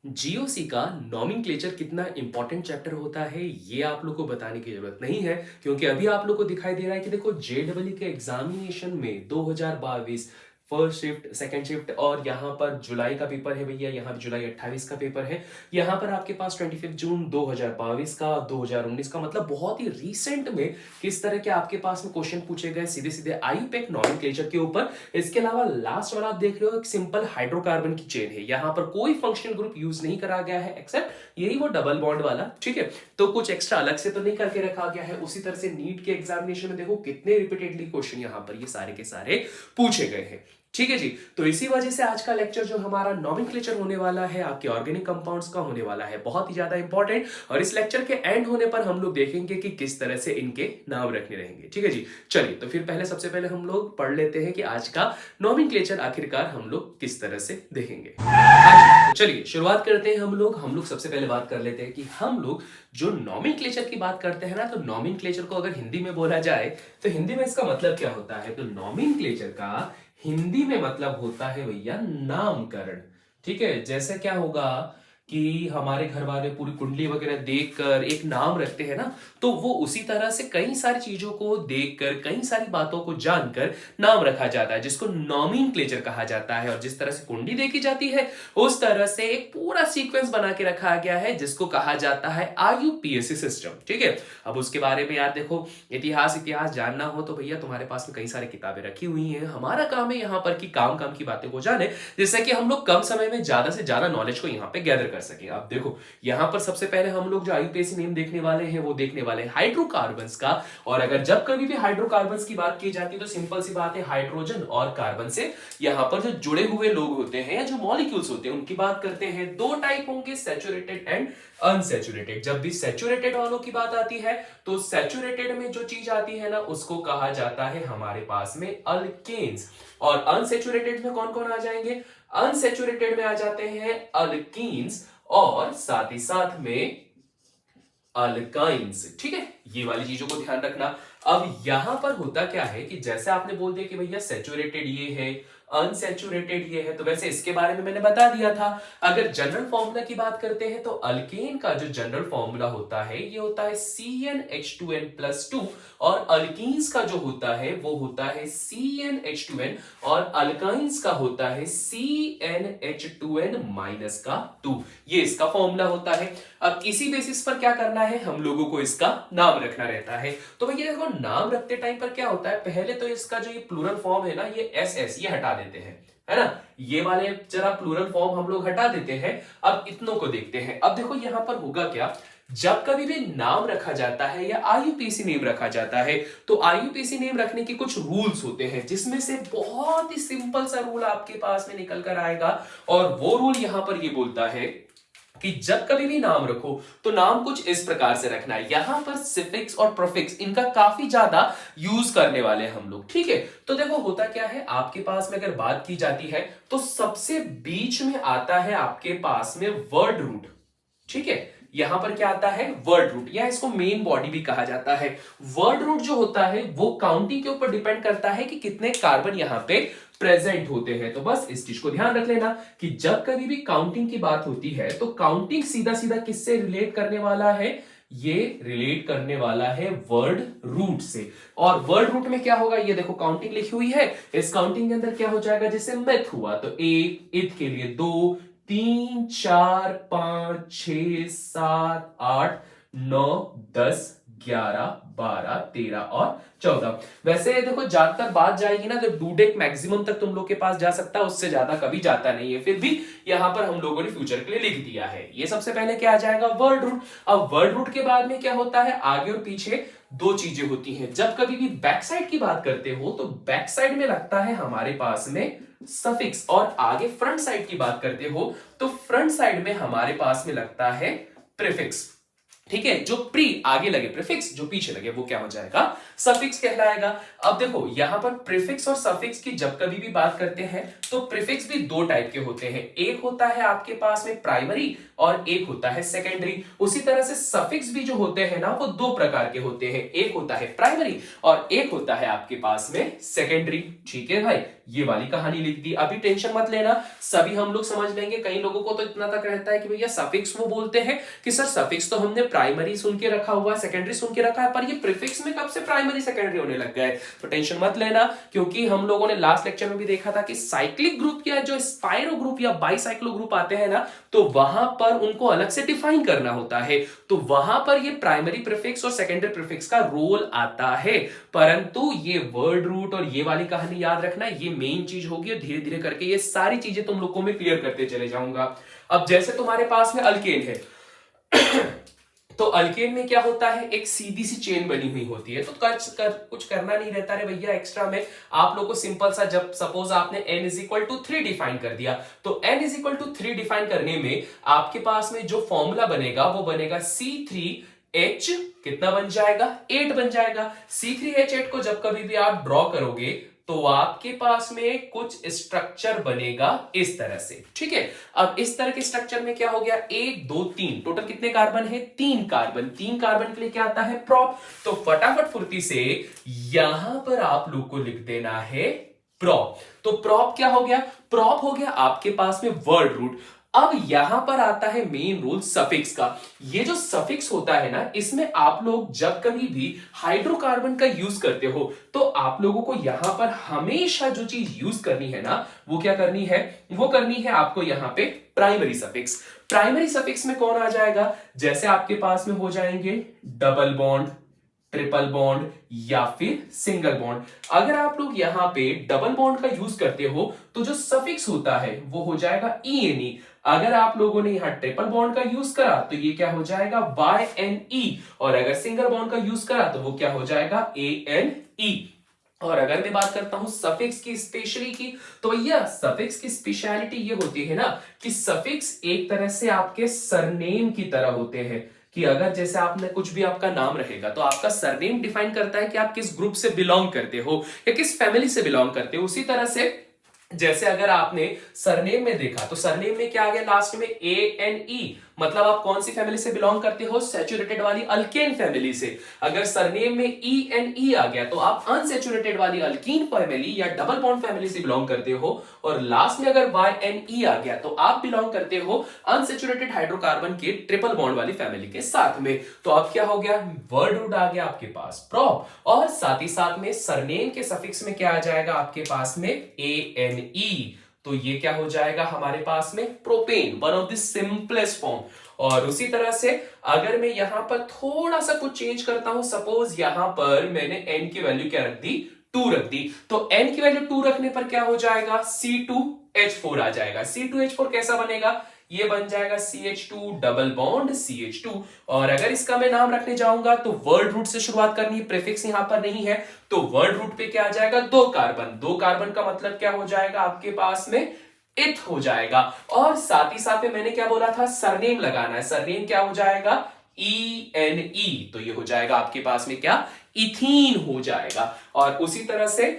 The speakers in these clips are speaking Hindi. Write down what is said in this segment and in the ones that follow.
जीओसी का नॉमेनक्लेचर कितना इंपॉर्टेंट चैप्टर होता है ये आप लोग को बताने की जरूरत नहीं है, क्योंकि अभी आप लोग को दिखाई दे रहा है कि देखो जेडब्ल्यू के एग्जामिनेशन में 2022 फर्स्ट शिफ्ट सेकंड शिफ्ट और यहाँ पर जुलाई का पेपर है भैया, यहाँ जुलाई 28 का पेपर है। यहाँ पर आपके पास 25 जून 2022 का 2019 का, मतलब बहुत ही रिसेंट में किस तरह के आपके पास में क्वेश्चन पूछे गए सीधे सीधे आईयूपैक नॉमेनक्लेचर के ऊपर। इसके अलावा लास्ट वाला आप देख रहे हो एक सिंपल हाइड्रोकार्बन की चेन है, यहाँ पर कोई फंक्शनल ग्रुप यूज नहीं करा गया है एक्सेप्ट यही वो डबल बॉन्ड वाला, ठीक है। तो कुछ एक्स्ट्रा अलग से तो नहीं करके रखा गया है। उसी तरह से नीट के एग्जामिनेशन में देखो कितने रिपीटेडली क्वेश्चन यहाँ पर ये सारे के सारे पूछे गए हैं, ठीक है जी। तो इसी वजह से आज का लेक्चर जो हमारा नॉमेनक्लेचर होने वाला है आपके ऑर्गेनिक कंपाउंड्स का होने वाला है बहुत ही ज्यादा इंपॉर्टेंट। और इस लेक्चर के एंड होने पर हम लोग देखेंगे कि किस तरह से इनके नाम रखने रहेंगे, ठीक है जी। चलिए तो फिर पहले सबसे पहले हम लोग पढ़ लेते हैं कि आज का नॉमेनक्लेचर आखिरकार हम लोग किस तरह से देखेंगे। हाँ जी, तो चलिए शुरुआत करते हैं। हम लोग सबसे पहले बात कर लेते हैं कि हम लोग जो नॉमेनक्लेचर की बात करते हैं ना, तो नॉमेनक्लेचर को अगर हिंदी में बोला जाए तो हिंदी में इसका मतलब क्या होता है। तो नॉमेनक्लेचर का हिंदी में मतलब होता है भैया नामकरण, ठीक है। जैसे क्या होगा कि हमारे घर वाले पूरी कुंडली वगैरह देखकर एक नाम रखते हैं ना, तो वो उसी तरह से कई सारी चीजों को देखकर कई सारी बातों को जानकर नाम रखा जाता है, जिसको नॉमेनक्लेचर कहा जाता है। और जिस तरह से कुंडली देखी जाती है उस तरह से एक पूरा सीक्वेंस बना के रखा गया है जिसको कहा जाता है आईयूपीएसी सिस्टम, ठीक है। अब उसके बारे में यार देखो, इतिहास जानना हो तो भैया तुम्हारे पास में कई सारी किताबें रखी हुई हैं। हमारा काम है यहाँ पर कि काम काम की बातें को जाने, जिससे कि हम लोग कम समय में ज्यादा से ज्यादा नॉलेज को यहाँ पे गैदर कर सके। अब देखो यहाँ पर सबसे पहले हम लोग जो आईयूपीएसी नेम देखने वाले हैं वो देखने वाले हैं हाइड्रोकार्बन्स का। और अगर जब कभी भी हाइड्रोकार्बन्स की बात की जाती है तो सिंपल सी बात है, हाइड्रोजन और कार्बन से यहाँ पर जो जुड़े हुए लोग होते हैं या जो मॉलिक्यूल्स होते हैं उनकी बात करते हैं। दो टाइप होंगे, सैचुरेटेड एंड अनसैचुरेटेड। जब भी सैचुरेटेड वालों की बात आती है तो सैचुरेटेड में जो चीज आती है ना उसको कहा जाता है हमारे पास में अल्केन्स। और अनसैचुरेटेड में कौन कौन आ जाएंगे, अनसैचुरेटेड में आ जाते हैं अल्कीन्स और साथ ही साथ में अल्काइंस, ठीक है। ये वाली चीजों को ध्यान रखना। अब यहां पर होता क्या है कि जैसे आपने बोल दिया कि भैया सैचुरेटेड ये है अनसैचुरेटेड ये है, तो वैसे इसके बारे में मैंने बता दिया था। अगर जनरल फॉर्मूला की बात करते हैं तो अल्केन का जो जनरल फॉर्मूला होता है ये होता है CnH2n+2 और अल्कीन्स का जो होता है वो होता है CnH2n और अल्काइंस का होता है CnH2n-2। ये इसका फॉर्मूला होता है। अब इसी बेसिस पर क्या करना है, हम लोगों को इसका नाम रखना रहता है। तो भैया देखो नाम रखते टाइम पर क्या होता है, पहले तो इसका जो ये प्लूरल फॉर्म है ना ये SS ये हटा देते हैं, है ना। ये वाले जरा प्लूरल फॉर्म हम लोग हटा देते हैं। अब इतनों को देखते हैं। अब देखो यहां पर होगा क्या, जब कभी भी नाम रखा जाता है या आईयूपीएसी नेम रखा जाता है तो आईयूपीएसी नेम रखने के कुछ रूल्स होते हैं, जिसमें से बहुत ही सिंपल सा रूल आपके पास में निकल कर आएगा। और वो रूल यहां पर ये बोलता है कि जब कभी भी नाम रखो तो नाम कुछ इस प्रकार से रखना है। यहां पर सिफिक्स और प्रीफिक्स इनका काफी ज्यादा यूज करने वाले हैं हम लोग, ठीक है। तो देखो होता क्या है, आपके पास में अगर बात की जाती है तो सबसे बीच में आता है आपके पास में वर्ड रूट, ठीक है। यहां पर क्या आता है, वर्ड रूट, या इसको मेन बॉडी भी कहा जाता है। वर्ड रूट जो होता है वो काउंटिंग के ऊपर डिपेंड करता है कि कितने कार्बन यहां पे प्रेजेंट होते हैं। तो बस इस चीज को ध्यान रख लेना कि जब कभी भी काउंटिंग की बात होती है तो काउंटिंग सीधा सीधा किससे रिलेट करने वाला है, ये रिलेट करने वाला है वर्ड रूट से। और वर्ड रूट में क्या होगा, ये देखो काउंटिंग लिखी हुई है, इस काउंटिंग के अंदर क्या हो जाएगा, जैसे मेथ हुआ तो 1, इत के लिए 2, 3, 4, 5, 6, 7, 8, 9, 10, 11, 12, 13 और 14। वैसे देखो ज्यादातर बात जाएगी ना तो डूडेक मैक्सिमम तक तुम लोग के पास जा सकता है, उससे ज्यादा कभी जाता नहीं है। फिर भी यहां पर हम लोगों ने फ्यूचर के लिए लिख दिया है। ये सबसे पहले क्या आ जाएगा, वर्ड रूट। अब वर्ड रूट के बाद में क्या होता है, आगे और पीछे दो चीजें होती हैं। जब कभी भी बैक साइड की बात करते हो तो बैक साइड में लगता है हमारे पास में सफिक्स, और आगे फ्रंट साइड की बात करते हो तो फ्रंट साइड में हमारे पास में लगता है प्रीफिक्स, ठीक है। जो प्री आगे लगे प्रीफिक्स, जो पीछे लगे वो क्या हो जाएगा, सफिक्स कहलाएगा। अब देखो यहां पर प्रीफिक्स और सफिक्स की जब कभी भी बात करते हैं तो प्रीफिक्स भी दो टाइप के होते हैं, एक होता है आपके पास में प्राइमरी और एक होता है सेकेंडरी। उसी तरह से सफिक्स भी जो होते हैं ना वो दो प्रकार के होते हैं, एक होता है प्राइमरी और एक होता है आपके पास में सेकेंडरी, ठीक है भाई। ये वाली कहानी लिख दी। अभी टेंशन मत लेना, सभी हम लोग समझ लेंगे। कई लोगों को तो इतना तक रहता है कि भैया सफिक्स वो बोलते हैं कि सर सफिक्स तो हमने प्राइमरी सुन के रखा हुआ है, सेकेंडरी सुन के रखा है, पर ये प्रीफिक्स में कब से प्राइमरी सेकेंडरी होने लग गए। तो टेंशन मत लेना, क्योंकि हम लोगों ने लास्ट लेक्चर में भी देखा था कि साइक्लिक ग्रुप या जो स्पाइरो ग्रुप या बाइसाइक्लो ग्रुप आते हैं ना, तो वहां पर उनको अलग से डिफाइन करना होता है। तो वहां पर ये प्राइमरी प्रीफिक्स और सेकेंडरी प्रीफिक्स का रोल आता है। परंतु ये वर्ड रूट और ये वाली कहानी याद रखना, ये मेन चीज होगी। धीरे धीरे करके ये सारी चीजें तुम लोग को मैं क्लियर करते चले जाऊंगा। अब जैसे तुम्हारे पास में अल्केन है तो अल्केन में क्या होता है, एक सीधी सी चेन बनी हुई होती है। तो कुछ करना नहीं रहता रे भैया एक्स्ट्रा में। आप लोग को सिंपल सा, जब सपोज आपने n is equal to 3 define कर दिया, तो n is equal to 3 define करने में आपके पास में जो फॉर्मूला बनेगा वो बनेगा C3H कितना बन जाएगा, 8 बन जाएगा। C3H8 को जब कभी भी आप ड्रॉ करोगे तो आपके पास में कुछ स्ट्रक्चर बनेगा इस तरह से, ठीक है। अब इस तरह के स्ट्रक्चर में क्या हो गया, 1 2 3, टोटल कितने कार्बन है, 3 कार्बन। 3 कार्बन के लिए क्या आता है, प्रोप। तो फटाफट फुर्ती से यहां पर आप लोग को लिख देना है प्रोप। तो प्रोप क्या हो गया, प्रोप हो गया आपके पास में वर्ड रूट। अब यहां पर आता है मेन रूल सफिक्स का। ये जो सफिक्स होता है ना, इसमें आप लोग जब कभी भी हाइड्रोकार्बन का यूज करते हो तो आप लोगों को यहां पर हमेशा जो चीज यूज करनी है ना, वो क्या करनी है, वो करनी है आपको यहां पे प्राइमरी सफिक्स। प्राइमरी सफिक्स में कौन आ जाएगा, जैसे आपके पास में हो जाएंगे डबल बॉन्ड, ट्रिपल बॉन्ड या फिर सिंगल बॉन्ड। अगर आप लोग यहां पे डबल बॉन्ड का यूज करते हो तो जो सफिक्स होता है वो हो जाएगा ENE। अगर आप लोगों ने यहां ट्रिपल बॉन्ड का यूज करा तो ये क्या हो जाएगा, YNE। और अगर सिंगल बॉन्ड का यूज करा तो वो क्या हो जाएगा, ANE। और अगर मैं बात करता हूं सफिक्स की स्पेशली की, तो भैया सफिक्स की स्पेशलिटी ये होती है ना कि सफिक्स एक तरह से आपके सरनेम की तरह होते हैं। कि अगर जैसे आपने कुछ भी आपका नाम रहेगा तो आपका सरनेम डिफाइन करता है कि आप किस ग्रुप से बिलोंग करते हो या किस फैमिली से बिलोंग करते हो। उसी तरह से जैसे अगर आपने सरनेम में देखा तो सरनेम में क्या आ गया लास्ट में, ANE, मतलब आप कौन सी फैमिली से बिलोंग करते हो, सैचुरेटेड वाली अल्केन फैमिली से। अगर सरनेम में ENE आ गया तो आप अनसैचुरेटेड वाली अल्कीन फैमिली या डबल बॉन्ड फैमिली से बिलोंग करते हो। और लास्ट में अगर YNE आ गया तो आप बिलोंग करते हो अनसैचुरेटेड हाइड्रोकार्बन के ट्रिपल बॉन्ड वाली फैमिली के साथ में। तो अब क्या हो गया, वर्ड रूट आ गया आपके पास प्रोप, और साथ ही साथ में सरनेम के सफिक्स में क्या आ जाएगा आपके पास में, ANE। तो ये क्या हो जाएगा हमारे पास में, propane, one of the simplest form. और उसी तरह से अगर मैं यहां पर थोड़ा सा कुछ चेंज करता हूं, सपोज यहां पर मैंने n की वैल्यू क्या रख दी, 2 रख दी, तो n की वैल्यू 2 रखने पर क्या हो जाएगा, C2H4 आ जाएगा। C2H4 कैसा बनेगा, ये बन जाएगा CH2 डबल बॉन्ड CH2। और अगर इसका मैं नाम रखने जाऊंगा तो वर्ड रूट से शुरुआत करनी है, प्रीफिक्स यहां पर नहीं है, तो वर्ड रूट पे क्या आ जाएगा, 2 कार्बन। 2 कार्बन का मतलब क्या हो जाएगा आपके पास में, इथ हो जाएगा। और साथ ही साथ में मैंने क्या बोला था, सरनेम लगाना है, सरनेम क्या हो जाएगा, ENE। तो ये हो जाएगा आपके पास में क्या, इथीन हो जाएगा। और उसी तरह से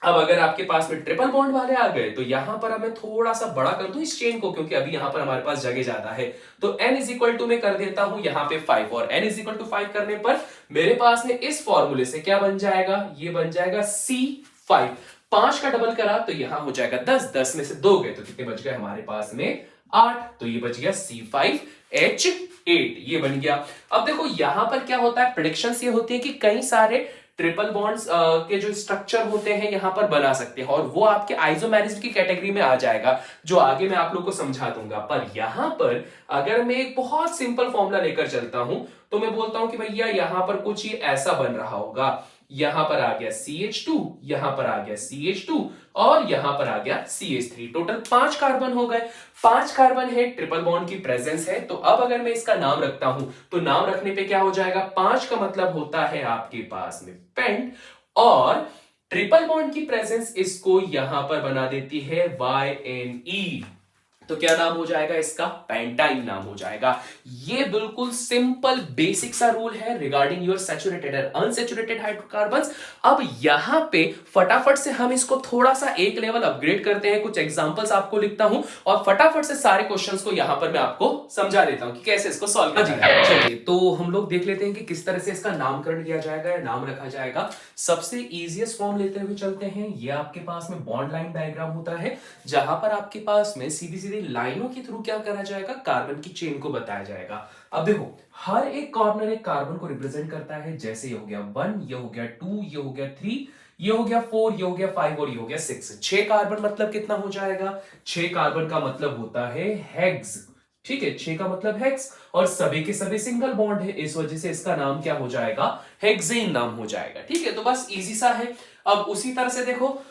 अब अगर आपके पास में ट्रिपल बॉन्ड वाले आ गए तो यहां पर अब मैं थोड़ा सा बड़ा कर दूं इस चेन को, क्योंकि अभी यहां पर हमारे पास जगह ज्यादा है। तो n इज इक्वल टू में कर देता हूं यहां पे 5, और n इज इक्वल टू 5 करने पर मेरे पास में इस फॉर्मूले से क्या बन जाएगा, ये बन जाएगा C5। 5 का डबल करा तो यहां हो जाएगा 10, 10 में से 2 गए तो कितने बच गए हमारे पास में, 8। तो ये बच गया C5H8, ये बन गया। अब देखो यहां पर क्या होता है, प्रेडिक्शंस ये होती है कि कई सारे ट्रिपल बॉन्ड्स के जो स्ट्रक्चर होते हैं यहां पर बना सकते हैं, और वो आपके आइसोमेरिज्म की कैटेगरी में आ जाएगा, जो आगे मैं आप लोग को समझा दूंगा। पर यहां पर अगर मैं एक बहुत सिंपल फॉर्मूला लेकर चलता हूं तो मैं बोलता हूं कि भैया यहां पर कुछ ही ऐसा बन रहा होगा, यहां पर आ गया CH2, यहां पर आ गया CH2, और यहां पर आ गया CH3। टोटल 5 कार्बन हो गए। 5 कार्बन है, ट्रिपल बॉन्ड की प्रेजेंस है। तो अब अगर मैं इसका नाम रखता हूं तो नाम रखने पे क्या हो जाएगा, 5 का मतलब होता है आपके पास में पेंट, और ट्रिपल बॉन्ड की प्रेजेंस इसको यहां पर बना देती है YNE। तो क्या नाम हो जाएगा इसका? पेंटाइन नाम हो जाएगा। ये बिल्कुल सिंपल बेसिक सा रूल है regarding your saturated and unsaturated hydrocarbons. अब यहां पे फटाफट से हम इसको थोड़ा सा एक लेवल अपग्रेड करते हैं, कुछ एग्जांपल्स आपको लिखता हूं और फटाफट से सारे क्वेश्चंस को यहां पर मैं आपको समझा देता हूं कि कैसे इसको सॉल्व करना है। चलिए तो हम लोग देख लेते हैं कि किस तरह से इसका नामकरण किया जाएगा या नाम रखा जाएगा। सबसे इजीएस्ट फॉर्म लेते हुए चलते हैं। ये आपके पास में बॉन्ड लाइन डायग्राम होता है, जहां पर आपके पास में सीधी सीधी लाइनों के थ्रू क्या करा जाएगा? कार्बन की चेन को बताया जाएगा। अब देखो, हर एक कॉर्नर एक कार्बन को रिप्रेजेंट करता है। जैसे ये हो गया 1, ये हो गया 2, ये हो गया 3, ये हो गया 4, ये हो गया 5 और ये हो गया 6। 6 कार्बन मतलब कितना हो जाएगा? 6 कार्बन का मतलब होता है हेक्स। ठीक है, 6 का मतलब हेक्स और सभी के सभी सिंगल बॉन्ड है, इस वजह से इसका नाम क्या हो जाएगा? हेक्सेन नाम हो जाएगा। ठीक है, तो बस इजी सा है। अब उसी तरह से देखो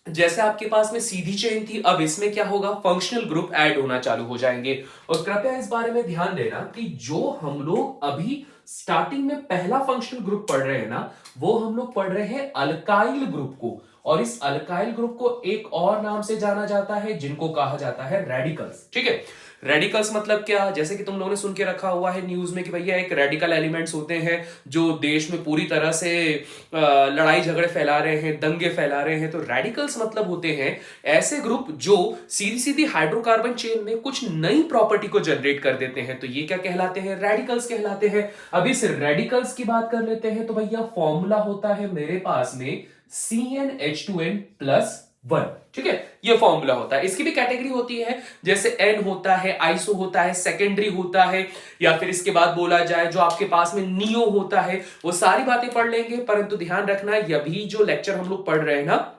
जैसे आपके पास में सीधी चेन थी, अब इसमें क्या होगा? फंक्शनल ग्रुप ऐड होना चालू हो जाएंगे। और कृपया इस बारे में ध्यान देना कि जो हम लोग अभी स्टार्टिंग में पहला फंक्शनल ग्रुप पढ़ रहे हैं ना, वो हम लोग पढ़ रहे हैं अल्काइल ग्रुप को। और इस अल्काइल ग्रुप को एक और नाम से जाना जाता है, जिनको कहा जाता है रेडिकल्स। ठीक है, रेडिकल्स मतलब क्या? जैसे कि तुम लोगों ने सुन के रखा हुआ है न्यूज में कि भैया एक रेडिकल एलिमेंट्स होते हैं जो देश में पूरी तरह से लड़ाई झगड़े फैला रहे हैं, दंगे फैला रहे हैं। तो रेडिकल्स मतलब होते हैं ऐसे ग्रुप जो सीधी सीधी हाइड्रोकार्बन चेन में कुछ नई प्रॉपर्टी को जनरेट कर देते हैं। तो ये क्या कहलाते हैं? रेडिकल्स कहलाते हैं। अब इस रेडिकल्स की बात कर लेते हैं तो भैया फॉर्मूला होता है मेरे पास में CnH2n+1। ठीक है, ये फॉर्मूला होता है। इसकी भी कैटेगरी होती है, जैसे एन होता है, आइसो होता है, सेकेंडरी होता है, या फिर इसके बाद बोला जाए जो आपके पास में नियो होता है। वो सारी बातें पढ़ लेंगे, परंतु ध्यान रखना ये अभी जो लेक्चर हम लोग पढ़ रहे हैं ना,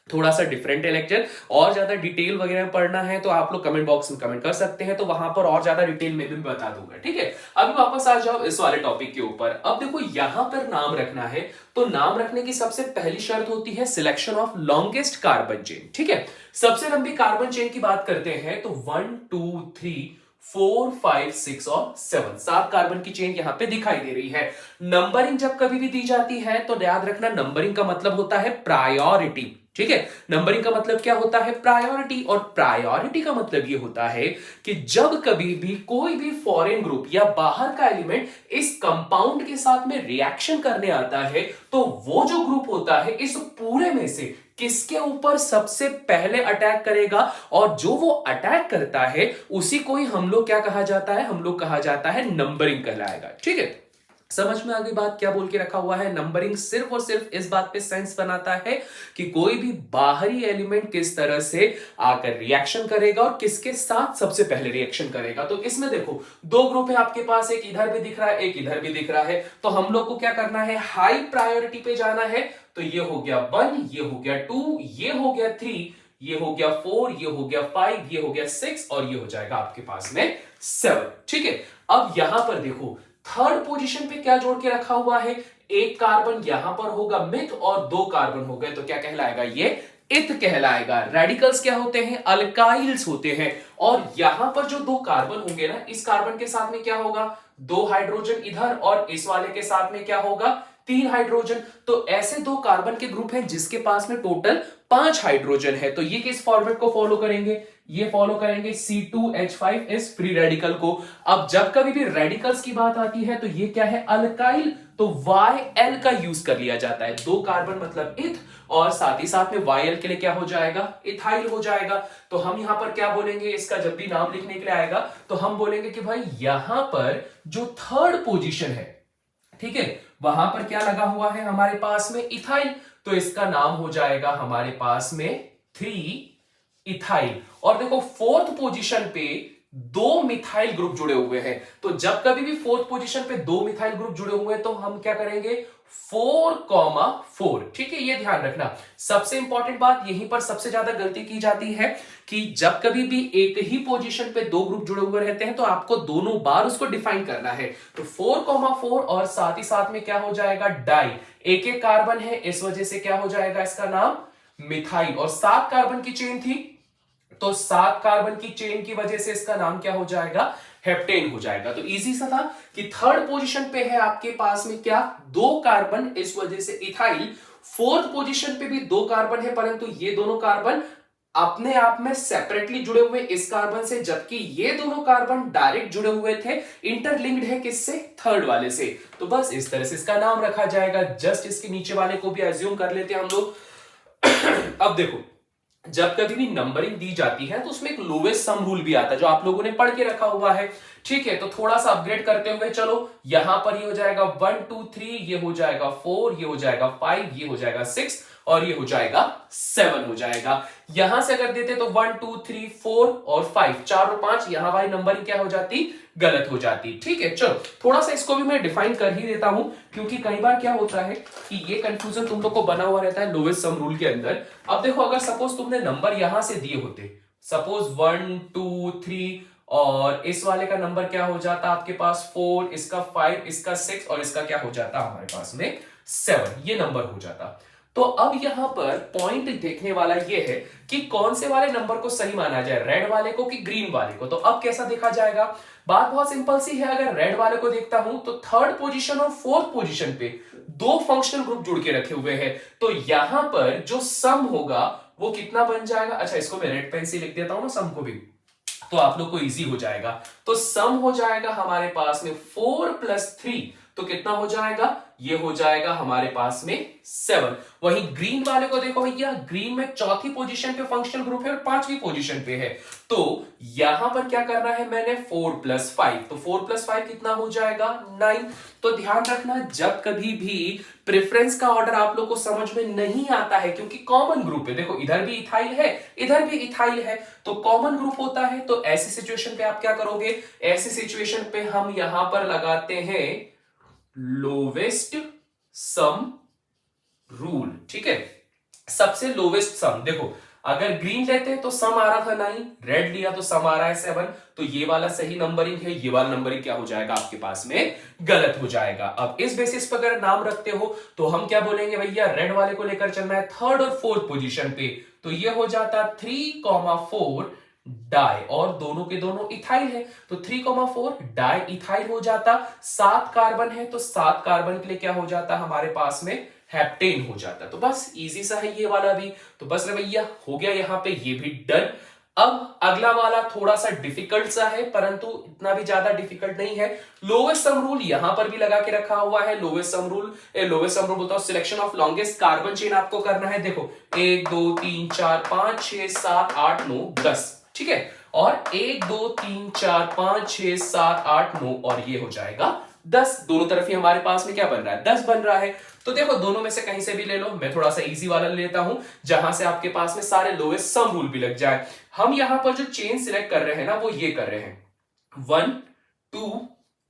थोड़ा सा डिफरेंट है लेक्चर। और ज्यादा डिटेल वगैरह में पढ़ना है तो आप लोग कमेंट बॉक्स में कमेंट कर सकते हैं, तो वहां पर और ज्यादा डिटेल में भी बता दूंगा। ठीक है, अभी वापस आ जाओ इस वाले टॉपिक के ऊपर। अब देखो यहां पर नाम रखना है, तो नाम रखने की सबसे पहली शर्त होती है selection of longest carbon chain. ठीक है, सबसे लंबी कार्बन चेन की बात करते हैं तो 1 2 3 4 5 6 और 7, 7 कार्बन की चेन यहां पे दिखाई दे रही है। नंबरिंग जब कभी भी दी जाती है तो याद रखना, नंबरिंग का मतलब होता है प्रायोरिटी। ठीक है, नंबरिंग का मतलब क्या होता है? प्रायोरिटी। और प्रायोरिटी का मतलब ये होता है कि जब कभी भी कोई भी फॉरेन ग्रुप या बाहर का एलिमेंट इस कंपाउंड के साथ में रिएक्शन करने आता है, तो वो जो ग्रुप होता है इस पूरे में से किसके ऊपर सबसे पहले अटैक करेगा, और जो वो अटैक करता है उसी को ही हम लोग क्या कहा जाता है? हम लोग कहा जाता है नंबरिंग कहलाएगा। ठीक है, समझ में आ गई बात? क्या बोल के रखा हुआ है? नंबरिंग सिर्फ और सिर्फ इस बात पे सेंस बनाता है कि कोई भी बाहरी एलिमेंट किस तरह से आकर रिएक्शन करेगा और किसके साथ सबसे पहले रिएक्शन करेगा। तो इसमें देखो दो ग्रुप है आपके पास, एक इधर भी दिख रहा है, एक इधर भी दिख रहा है। तो हम लोग को क्या करना है? हाई प्रायोरिटी पे जाना है। तो ये हो गया 1, ये हो गया 2, ये हो गया 3, ये हो गया 4, ये हो गया 5, ये हो गया 6 और ये हो जाएगा आपके पास में 7। ठीक है, अब यहां पर देखो थर्ड पोजीशन पे क्या जोड़ के रखा हुआ है? एक कार्बन यहां पर होगा मिथ और 2 कार्बन हो गए, तो क्या कहलाएगा? ये इथ कहलाएगा। रेडिकल्स क्या होते हैं? अल्काइल्स होते हैं। और यहां पर जो 2 कार्बन होंगे ना, इस कार्बन के साथ में क्या होगा? 2 हाइड्रोजन इधर, और इस वाले के साथ में क्या होगा? 3 हाइड्रोजन। तो ऐसे 2 कार्बन के ग्रुप हैं जिसके पास में टोटल 5 हाइड्रोजन है। तो ये किस फॉर्मेट को फॉलो करेंगे? ये फॉलो करेंगे C2H5 इस फ्री रेडिकल को। अब जब कभी भी रेडिकल्स की बात आती है तो ये क्या है? अल्काइल, तो YL का यूज कर लिया जाता है। 2 कार्बन मतलब इथ, और साथ ही साथ में YL के लिए क्या हो जाएगा? इथाइल हो जाएगा। तो हम यहां पर क्या बोलेंगे? इसका जब भी नाम लिखने के लिए आएगा तो हम बोलेंगे कि भाई यहां पर जो थर्ड पोजीशन है, ठीक है, वहां पर क्या लगा हुआ है हमारे पास में? इथाइल। तो इसका नाम हो जाएगा हमारे पास में 3 इथाइल। और देखो फोर्थ पोजीशन पे 2 मिथाइल ग्रुप जुड़े हुए हैं। तो जब कभी भी फोर्थ पोजीशन पे 2 मिथाइल ग्रुप जुड़े हुए हैं तो हम क्या करेंगे? 4,4। ठीक है, ये ध्यान रखना। सबसे इंपॉर्टेंट बात यहीं पर सबसे ज्यादा गलती की जाती है कि जब कभी भी एक ही पोजीशन पे 2 ग्रुप जुड़े हुए रहते हैं तो आपको दोनों बार उसको डिफाइन करना है। तो 4,4 और साथ ही साथ में क्या हो जाएगा? डाई। एक कार्बन है, इस वजह से क्या हो जाएगा? इसका नाम मिथाइल। और 7 कार्बन की चेन थी, तो 7 कार्बन की चेन की वजह से इसका नाम क्या हो जाएगा? हेप्टेन हो जाएगा। तो इजी सा था कि थर्ड पोजीशन पे है आपके पास में क्या? 2 कार्बन, इस वजह से इथाइल। फोर्थ पोजीशन पे भी 2 कार्बन है, परंतु ये दोनों कार्बन अपने आप में सेपरेटली जुड़े हुए इस कार्बन से, जबकि ये दोनों कार्बन डायरेक्ट जुड़े हुए थे, इंटरलिंक्ड है किससे, थर्ड वाले से। तो बस इस तरह से इसका नाम रखा जाएगा। जस्ट इसके नीचे वाले को भी एज्यूम कर लेते हैं हम लोग। अब देखो, जब कभी भी नंबरिंग दी जाती है तो उसमें एक लोवेस्ट सम रूल भी आता है, जो आप लोगों ने पढ़ के रखा हुआ है। ठीक है, तो थोड़ा सा अपग्रेड करते हुए चलो, यहां पर ये हो जाएगा 1 2 3, ये हो जाएगा 4, ये हो जाएगा 5, ये हो जाएगा 6 और ये हो जाएगा 7 हो जाएगा। यहां से अगर देते तो 1 2 3 4 और 5, 4 और 5, यहां वाली नंबरिंग क्या हो जाती, गलत हो जाती। ठीक है, चलो थोड़ा सा इसको भी मैं डिफाइन कर ही देता हूं, क्योंकि कई बार क्या होता है कि ये कंफ्यूजन तुम लोग को बना हुआ रहता है लोवेस्ट सम रूल के अंदर। अब देखो, अगर सपोज तुमने नंबर यहां से दिए होते, सपोज 1 2 3, और इस वाले का नंबर क्या हो जाता आपके पास 4, इसका 5, इसका 6 और इसका क्या हो जाता हमारे पास में 7, ये नंबर हो जाता। तो अब यहां पर पॉइंट देखने वाला ये है कि कौन से वाले नंबर को सही माना जाए, रेड वाले को कि ग्रीन वाले को। तो अब कैसा देखा जाएगा, बात बहुत सिंपल सी है। अगर रेड वाले को देखता हूं तो थर्ड पोजीशन और फोर्थ पोजीशन पे दो फंक्शनल ग्रुप जुड़ के रखे हुए हैं, तो यहां पर जो सम होगा वो कितना बन जाएगा। अच्छा, इसको मैं रेड पेन से लिख देता हूं ना सम को भी, तो आप लोग को इजी हो जाएगा। तो सम हो जाएगा हमारे पास में 4 + 3, तो कितना हो जाएगा, ये हो जाएगा हमारे पास में 7। वहीं ग्रीन वाले को देखो भैया, ग्रीन में चौथी पोजीशन पे फंक्शनल ग्रुप है और पांचवी पोजीशन पे है, तो यहां पर क्या करना है मैंने, 4 + 5, तो 4 + 5 कितना हो जाएगा, 9। तो ध्यान रखना, जब कभी भी प्रेफरेंस का ऑर्डर आप लोग को समझ में नहीं आता है, क्योंकि कॉमन ग्रुप है, देखो इधर भी इथाइल है, इधर भी इथाइल है, तो कॉमन ग्रुप होता है। तो ऐसी सिचुएशन पे आप क्या करोगे, ऐसी सिचुएशन पे हम यहां पर लगाते हैं लोवेस्ट सम रूल। ठीक है, सबसे लोवेस्ट सम। देखो, अगर ग्रीन लेते हैं तो सम आ रहा था 9, रेड लिया तो सम आ रहा है 7, तो ये वाला सही नंबरिंग है, ये वाला नंबरिंग क्या हो जाएगा आपके पास में, गलत हो जाएगा। अब इस बेसिस पर अगर नाम रखते हो तो हम क्या बोलेंगे भैया, रेड वाले को लेकर चलना है थर्ड और फोर्थ पोजीशन पे, तो ये हो जाता 3,4 डाई, और दोनों के दोनों इथाइल है, तो 3,4 डाई इथाइल हो जाता। 7 कार्बन है तो 7 कार्बन के लिए क्या हो जाता हमारे पास में, हेप्टेन हो जाता। तो बस इजी सा है ये वाला भी। तो बस रे भैया, हो गया यहां पे ये भी डन। अब अगला वाला थोड़ा सा डिफिकल्ट सा है, परंतु इतना भी ज्यादा डिफिकल्ट नहीं है। लोवेस्ट सम रूल यहां पर भी लगा के रखा हुआ है। लोवेस्ट सम रूल बोलता हूं, selection of longest carbon chain आपको करना है। देखो 1 2 3 4 5 6 7 8 9 10, ठीक है, और 1 2 3 4 5 6 7 8 9, और ये हो जाएगा 10। दोनों तरफ ही हमारे पास में क्या बन रहा है, 10 बन रहा है। तो देखो, दोनों में से कहीं से भी ले लो, मैं थोड़ा सा इजी वाला लेता हूं, जहां से आपके पास में सारे लोएस्ट सम रूल भी लग जाए। हम यहां पर जो चेन सिलेक्ट कर रहे हैं ना, वो ये कर रहे हैं 1 2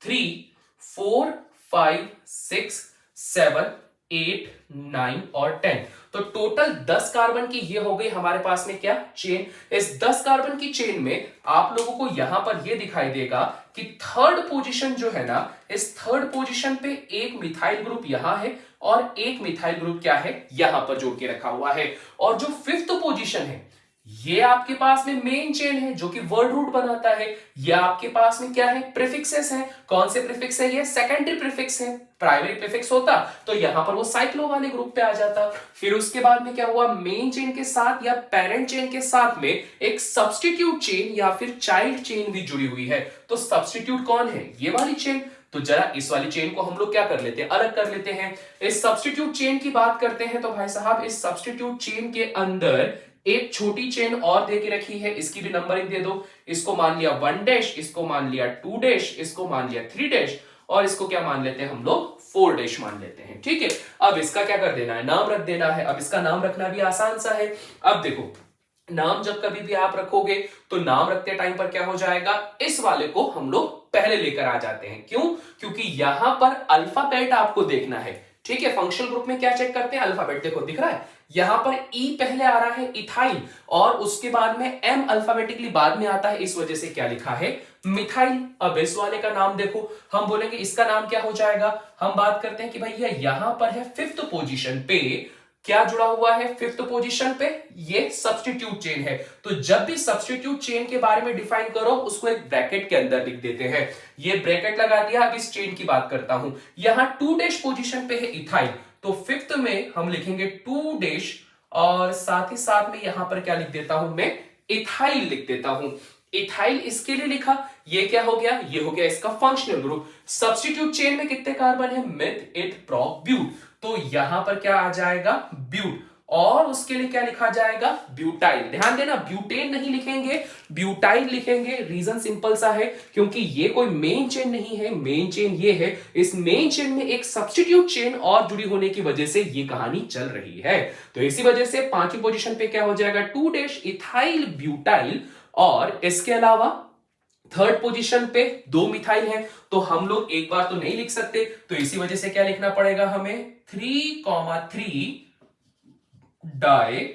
3 4 5 6 7 8 9 और 10। तो टोटल 10 कार्बन की ये हो गई हमारे पास में क्या, चेन। इस 10 कार्बन की चेन में आप लोगों को यहां पर ये दिखाई देगा कि थर्ड पोजीशन जो है ना, इस थर्ड पोजीशन पे एक मिथाइल ग्रुप यहां है और एक मिथाइल ग्रुप क्या है, यहां पर जोड़ के रखा हुआ है। और जो फिफ्थ पोजीशन है, ये आपके पास में मेन चेन है जो कि वर्ड रूट बनाता है। ये आपके पास में क्या है, प्रीफिक्सेस है। कौन से प्रीफिक्स है, ये सेकेंडरी प्रीफिक्स है। प्राइमरी प्रीफिक्स होता तो यहां पर वो साइक्लो वाले ग्रुप पे आ जाता। फिर उसके बाद में क्या हुआ, मेन चेन के साथ या पेरेंट चेन के साथ में एक सब्स्टिट्यूट चेन या फिर चाइल्ड चेन भी जुड़ी हुई है। तो सब्स्टिट्यूट कौन है, ये वाली चेन। तो जरा इस वाली चेन को हम लोग क्या कर लेते हैं, अलग कर लेते हैं। इस सब्स्टिट्यूट चेन की बात करते हैं तो भाई साहब, इस सब्स्टिट्यूट चेन के अंदर एक छोटी चेन और दे के रखी है, इसकी भी नंबरिंग दे दो। इसको मान लिया 1 डैश, इसको मान लिया 2 डैश, इसको मान लिया 3 डैश, और इसको क्या मान लेते हैं हम लोग, 4 डैश मान लेते हैं। ठीक है, अब इसका क्या कर देना है, नाम रख देना है। अब इसका नाम रखना भी आसान सा है। अब देखो, नाम जब कभी भी आप रखोगे तो नाम रखते टाइम पर क्या हो जाएगा, इस वाले को हम लोग पहले लेकर आ जाते हैं। क्यों, क्योंकि यहां पर अल्फाबेट आपको देखना है। ठीक है, फंक्शनल ग्रुप में क्या चेक करते हैं, अल्फाबेट। देखो दिख रहा है, यहां पर ई पहले आ रहा है इथाइल, और उसके बाद में एम अल्फाबेटिकली बाद में आता है, इस वजह से क्या लिखा है, मिथाइल। अब इस वाले का नाम देखो, हम बोलेंगे इसका नाम क्या हो जाएगा। हम बात करते हैं कि भैया यहां पर है फिफ्थ पोजीशन पे, क्या जुड़ा हुआ है फिफ्थ पोजीशन पे, ये सब्स्टिट्यूट चेन है। तो जब भी सब्स्टिट्यूट चेन के बारे में डिफाइन करो, उसको एक ब्रैकेट के अंदर लिख देते हैं। ये ब्रैकेट लगा दिया। अब इस चेन की बात करता हूं, यहां 2 डैश पोजीशन पे है इथाइल, तो फिफ्थ में हम लिखेंगे 2 डैश और साथ ही साथ में यहां पर क्या लिख देता हूं मैं, इथाइल लिख देता हूं। इथाइल इसके लिए लिखा, ये क्या हो गया, ये हो गया इसका फंक्शनल ग्रुप। सब्स्टिट्यूट चेन में कितने कार्बन है, मिथ इथ प्रोप ब्यूट, तो यहां पर क्या आ जाएगा, ब्यूट, और उसके लिए क्या लिखा जाएगा, ब्यूटाइल। ध्यान देना, ब्यूटेन नहीं लिखेंगे, ब्यूटाइल लिखेंगे। रीजन सिंपल सा है, क्योंकि ये कोई मेन चेन नहीं है, मेन चेन ये है, इस मेन चेन में एक सब्स्टिट्यूट चेन और जुड़ी होने की वजह से ये कहानी चल रही है। तो इसी वजह से पांचवी पोजीशन पे क्या हो जाएगा, 2 इथाइल ब्यूटाइल, और इसके अलावा थर्ड पोजीशन पे 2 मिथाइल है, तो हम लोग एक बार तो नहीं लिख सकते, तो इसी वजह से क्या लिखना पड़ेगा हमें, 3,3 डाई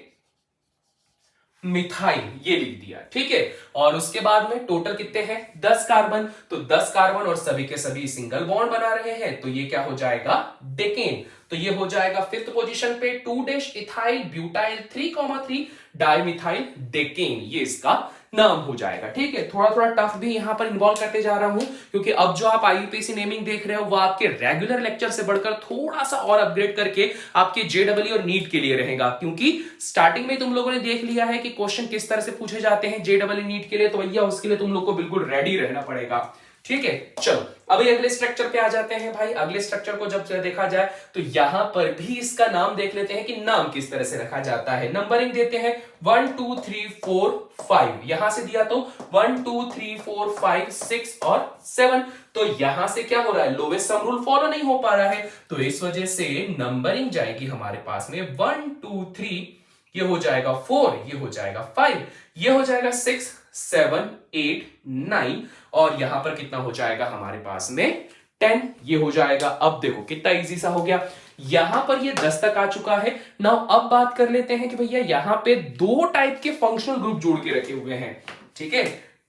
मिथाइल, ये लिख दिया, ठीक है। और उसके बाद में टोटल कितने हैं, 10 कार्बन, तो 10 कार्बन और सभी के सभी सिंगल बॉन्ड बना रहे हैं, तो ये क्या हो जाएगा, डेकेन। तो ये हो जाएगा फिफ्थ पोजीशन पे 2 इथाइल ब्यूटाइल 3,3 डाइमिथाइल डेकेन, ये इसका नाम हो जाएगा, ठीक है। थोड़ा थोड़ा टफ भी यहां पर इन्वॉल्व करते जा रहा हूं, क्योंकि अब जो आप आईयूपीएससी नेमिंग देख रहे हो वो आपके रेगुलर लेक्चर से बढ़कर थोड़ा सा और अपग्रेड करके आपके जेडब्ल्यू और नीट के लिए रहेगा, क्योंकि स्टार्टिंग में तुम लोगों ने देख लिया है कि क्वेश्चन किस तरह से पूछे जाते हैं जेडब्ल्यू नीट के लिए, तो भैया उसके लिए तुम लोग को बिल्कुल रेडी रहना पड़ेगा, ठीक है। चलो अभी अगले स्ट्रक्चर पे आ जाते हैं भाई। अगले स्ट्रक्चर को जब देखा जाए तो यहां पर भी इसका नाम देख लेते हैं कि नाम किस तरह से रखा जाता है। नंबरिंग देते हैं 1 2 3 4 5, यहां से दिया तो 1 2 3 4 5 6 और 7, तो यहां से क्या हो रहा है, लोवेस्ट सम रूल फॉलो नहीं हो पा रहा है, तो इस वजह से नंबरिंग जाएगी हमारे पास में 1 2 3, ये हो जाएगा 4, ये हो जाएगा 5, ये हो जाएगा 6 7 8 9, और यहां पर कितना हो जाएगा हमारे पास में 10, ये हो जाएगा। अब देखो कितना इजी सा हो गया, यहां पर ये 10 तक आ चुका है। नाउ अब बात कर लेते हैं कि भैया यहां पे 2 टाइप के फंक्शनल ग्रुप जोड़ के रखे हुए हैं, ठीक है।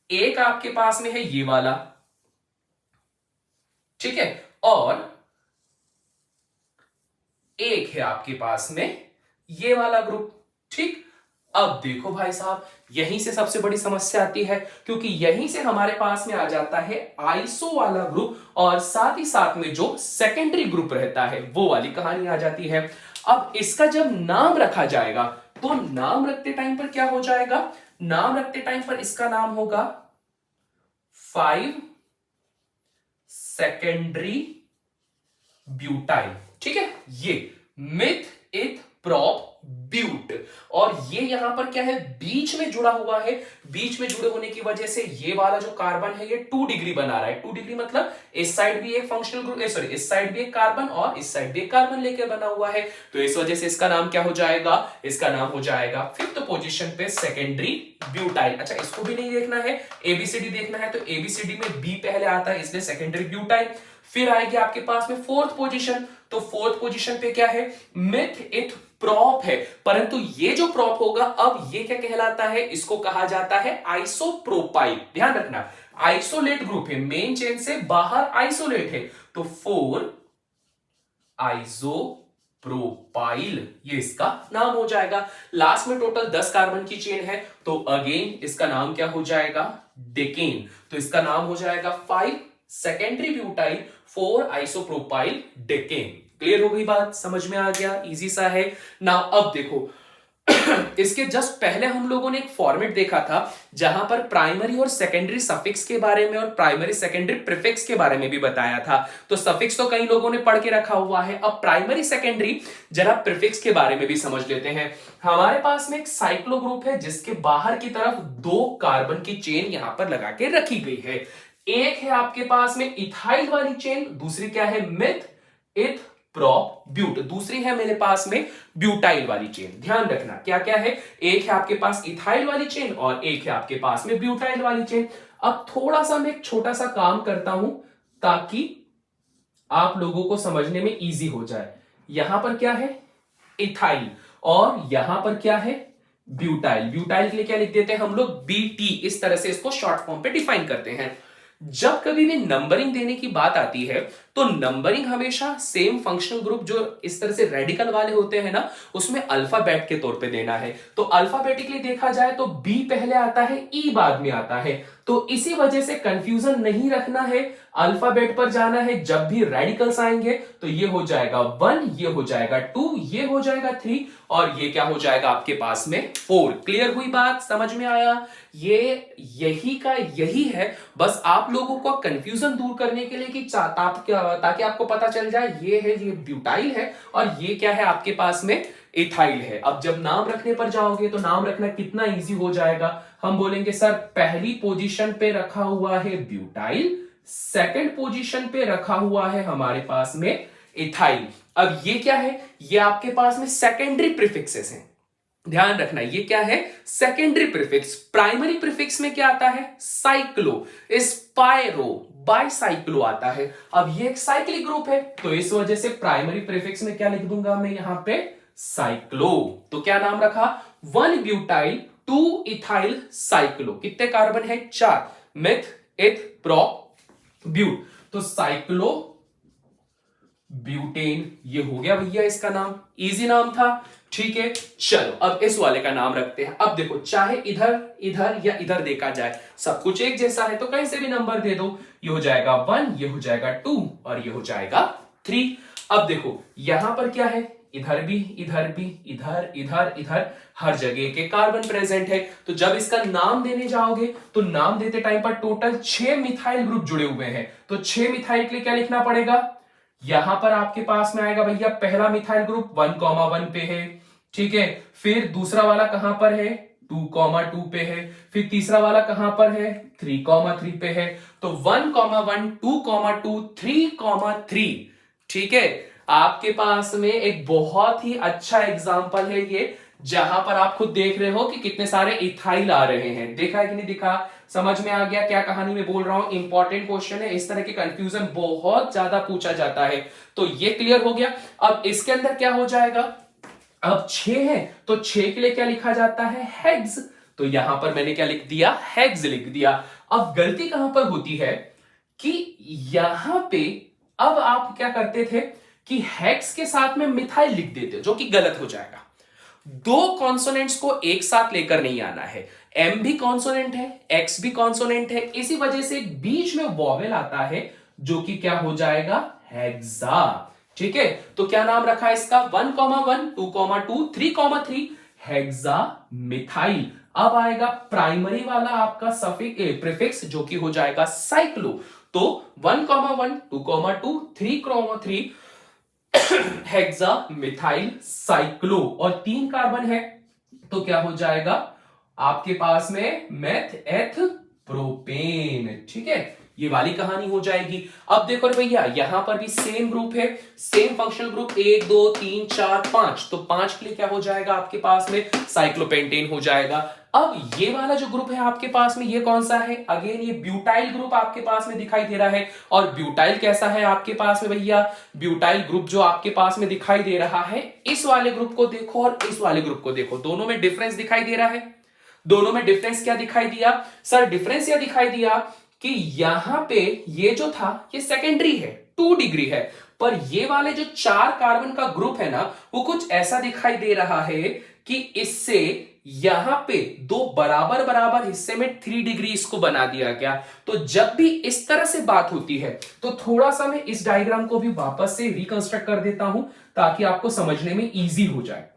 एक आपके पास में है ये वाला, ठीक है, और एक है आपके पास में ये वाला ग्रुप, ठीक। अब देखो भाई साहब, यहीं से सबसे बड़ी समस्या आती है, क्योंकि यहीं से हमारे पास में आ जाता है आइसो वाला ग्रुप, और साथ ही साथ में जो सेकेंडरी ग्रुप रहता है वो वाली कहानी आ जाती है। अब इसका जब नाम रखा जाएगा तो नाम रखते टाइम पर क्या हो जाएगा, नाम रखते टाइम पर इसका नाम होगा 5 सेकेंडरी ब्यूटाइल, ठीक है, ये मिथ इथ प्रोप ब्यूट, और ये यहां पर क्या है, बीच में जुड़ा हुआ है। बीच में जुड़े होने की वजह से ये वाला जो कार्बन है ये 2 डिग्री बना रहा है। 2 डिग्री मतलब इस साइड भी एक फंक्शनल ग्रुप, सॉरी इस साइड भी एक कार्बन और इस साइड भी एक कार्बन लेकर बना हुआ है, तो इस वजह से इसका नाम क्या हो जाएगा, इसका नाम हो जाएगा फिफ्थ पोजीशन पे सेकेंडरी ब्यूटाइल। अच्छा इसको भी नहीं देखना है, एबीसीडी देखना है, तो एबीसीडी में बी पहले आता है, इसलिए सेकेंडरी ब्यूटाइल। फिर आएगी आपके पास में फोर्थ पोजीशन, तो फोर्थ पोजीशन पे क्या है, मिथ इथ प्रोप है, परंतु ये जो प्रोप होगा अब ये क्या कहलाता है, इसको कहा जाता है आइसोप्रोपाइल। ध्यान रखना, आइसोलेट ग्रुप है, मेन चेन से बाहर आइसोलेट है, तो 4 आइसोप्रोपाइल, ये इसका नाम हो जाएगा। लास्ट में टोटल 10 कार्बन की चेन है, तो अगेन इसका नाम क्या हो जाएगा, डेकेन, तो इसका नाम हो जाएगा 5 secondary butyl 4 isopropyl decane. Clear हो गई बात, समझ में आ गया, इजी सा है ना। अब देखो इसके जस्ट पहले हम लोगों ने एक फॉर्मेट देखा था जहां पर प्राइमरी और सेकेंडरी सफिक्स के बारे में और प्राइमरी सेकेंडरी प्रीफिक्स के बारे में भी बताया था। तो सफिक्स तो कई लोगों ने पढ़ के रखा हुआ है, अब प्राइमरी सेकेंडरी जरा प्रीफिक्स के बारे में भी समझ लेते हैं। हमारे पास में एक साइक्लो ग्रुप है जिसके बाहर की तरफ 2 कार्बन की चेन यहां पर लगा के रखी गई है। एक है आपके पास में इथाइल वाली चेन, दूसरी क्या है, मिथ इथ प्रोप ब्यूट, दूसरी है मेरे पास में ब्यूटाइल वाली चेन। ध्यान रखना क्या क्या है, एक है आपके पास इथाइल वाली चेन और एक है आपके पास में ब्यूटाइल वाली चेन। अब थोड़ा सा मैं एक छोटा सा काम करता हूं ताकि आप लोगों को समझने में इजी हो जाए। यहां पर क्या है, इथाइल, और यहां पर क्या है, ब्यूटाइल। ब्यूटाइल के लिए क्या लिख देते हैं हम लोग, बीटी, इस तरह से इसको शॉर्ट फॉर्म पे डिफाइन करते हैं। जब कभी भी नंबरिंग देने की बात आती है तो नंबरिंग हमेशा सेम फंक्शनल ग्रुप जो इस तरह से रेडिकल वाले होते हैं ना, उसमें अल्फाबेट के तौर पे देना है। तो अल्फाबेटिकली देखा जाए तो बी पहले आता है, ई बाद में आता है। तो इसी वजह से कंफ्यूजन नहीं रखना है, अल्फाबेट पर जाना है। जब भी रेडिकल्स आएंगे तो ये हो जाएगा 1, ये हो जाएगा 2, ये हो जाएगा 3 और ये क्या हो जाएगा आपके पास में 4। क्लियर हुई बात, समझ में आया? ये यही का यही है, बस आप लोगों को कंफ्यूजन दूर करने के लिए कि ताकि आपको पता चल जाए ये है, ये ब्यूटाइल है और ये क्या है आपके पास में इथाइल है। अब जब नाम रखने पर जाओगे तो नाम रखना कितना इजी हो जाएगा। हम बोलेंगे सर पहली पोजीशन पे रखा हुआ है ब्यूटाइल, सेकंड पोजीशन पे रखा हुआ है हमारे पास में इथाइल। अब ये क्या है, ये आपके पास में सेकेंडरी प्रीफिक्सेस हैं, ध्यान रखना ये क्या है, सेकेंडरी प्रीफिक्स। प्राइमरी प्रीफिक्स में क्या आता है, साइक्लो, स्पाइरो, बाइसाइक्लो आता है। अब ये एक साइक्लिक ग्रुप है तो इस वजह से प्राइमरी प्रीफिक्स में क्या लिख दूंगा मैं यहां पे, साइक्लो। तो क्या नाम रखा, 1 ब्यूटाइल 2 इथाइल साइक्लो। कितने कार्बन है, 4, मिथ इथ प्रोप ब्यूट, तो साइक्लो ब्यूटेन ये हो गया भैया इसका नाम, इजी नाम था। ठीक है, चलो अब इस वाले का नाम रखते हैं। अब देखो चाहे इधर इधर या इधर देखा जाए सब कुछ एक जैसा है, तो कहीं से भी नंबर दे दो, ये हो जाएगा 1, ये हो जाएगा 2 और ये हो जाएगा 3। अब देखो यहां पर क्या है, इधर भी इधर भी इधर इधर इधर हर जगह के कार्बन प्रेजेंट है। तो जब इसका नाम देने जाओगे तो नाम देते टाइम पर टोटल 6 मिथाइल ग्रुप जुड़े हुए हैं, तो 6 मिथाइल के लिए क्या लिखना पड़ेगा, यहां पर आपके पास में आएगा भैया पहला मिथाइल ग्रुप 1,1 पे है, ठीक है। फिर दूसरा वाला कहां पर है, 2,2 पे है। फिर तीसरा वाला कहां पर है, 3,3 पे है। तो 1,1 2,2 3,3, ठीक है। आपके पास में एक बहुत ही अच्छा एग्जांपल है ये, जहां पर आप खुद देख रहे हो कि कितने सारे इथाइल आ रहे हैं। देखा है कि नहीं दिखा, समझ में आ गया क्या कहानी में बोल रहा हूं। इंपॉर्टेंट क्वेश्चन है, इस तरह के कंफ्यूजन बहुत ज्यादा पूछा जाता है। तो ये क्लियर हो गया। अब इसके अंदर क्या हो जाएगा, अब 6 है तो 6 के लिए क्या लिखा जाता है, हेक्स। तो यहां पर मैंने क्या लिख दिया, हेक्स लिख दिया। अब गलती कहां पर होती है कि यहां पे अब आप क्या करते थे कि हेक्स के साथ में मिथाइल लिख देते, जो कि गलत हो जाएगा। दो कॉन्सोनेंट्स को एक साथ लेकर नहीं आना है, एम भी कॉन्सोनेंट है, एक्स भी कॉन्सोनेंट है, इसी वजह से बीच में वॉवेल आता है जो कि क्या हो जाएगा, हेक्सा। ठीक है, तो क्या नाम रखा है इसका, 1,1 2,2 3,3 हेक्सा मिथाइल। अब आएगा प्राइमरी वाला आपका सफिक्स प्रीफिक्स जो कि हो जाएगा साइक्लो। तो 1,1 2,2 3,3 हेक्सा मिथाइल साइक्लो, और 3 कार्बन है तो क्या हो जाएगा आपके पास में मेथ एथ प्रोपेन। ठीक है, ये वाली कहानी हो जाएगी। अब देखो भैया यहां पर भी सेम ग्रुप है, सेम फंक्शनल ग्रुप 1 2 3 4 5, तो 5 के लिए क्या हो जाएगा आपके पास में साइक्लोपेंटेन हो जाएगा। अब ये वाला जो ग्रुप है आपके पास में ये कौन सा है, अगेन ये ब्यूटाइल ग्रुप आपके पास में दिखाई दे रहा है। और ब्यूटाइल कैसा है आपके पास में भैया, ब्यूटाइल ग्रुप जो आपके पास में दिखाई दे रहा है, इस वाले ग्रुप को देखो और इस वाले ग्रुप को देखो, दोनों में डिफरेंस दिखाई दे रहा है। दोनों में डिफरेंस क्या दिखाई दिया सर, डिफरेंस यह दिखाई दिया कि यहां पे ये जो था ये सेकेंडरी है, 2 डिग्री है, पर ये वाले जो 4 कार्बन का ग्रुप है ना, वो कुछ ऐसा दिखाई दे रहा है कि इससे यहां पे 2 बराबर बराबर हिस्से में 3 डिग्री इसको बना दिया गया। तो जब भी इस तरह से बात होती है तो थोड़ा सा मैं इस डायग्राम को भी वापस से रिकंस्ट्रक्ट कर देता हूं ताकि आपको समझने में इजी हो जाए।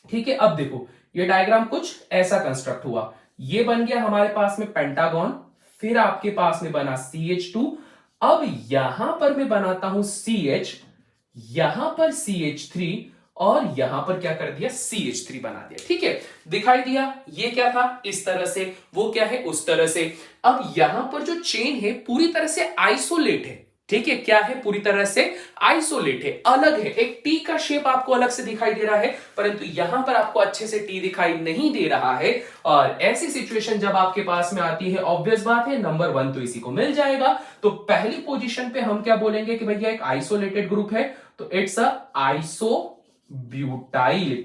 ठीक है, अब देखो ये डायग्राम कुछ ऐसा कंस्ट्रक्ट हुआ, ये बन गया हमारे पास में पेंटागन, फिर आपके पास में बना CH2, अब यहां पर मैं बनाता हूं CH, यहां पर CH3 और यहां पर क्या कर दिया CH3 बना दिया। ठीक है, दिखाई दिया ये क्या था इस तरह से, वो क्या है उस तरह से। अब यहां पर जो चेन है पूरी तरह से आइसोलेट है। ठीक है, क्या है, पूरी तरह से आइसोलेट है, अलग है। एक टी का शेप आपको अलग से दिखाई दे रहा है, परंतु यहां पर आपको अच्छे से टी दिखाई नहीं दे रहा है। और ऐसी सिचुएशन जब आपके पास में आती है, ऑब्वियस बात है नंबर 1 तो इसी को मिल जाएगा। तो पहली पोजीशन पे हम क्या बोलेंगे कि भैया एक आइसोलेटेड ग्रुप है, तो इट्स अ आइसोब्यूटाइल।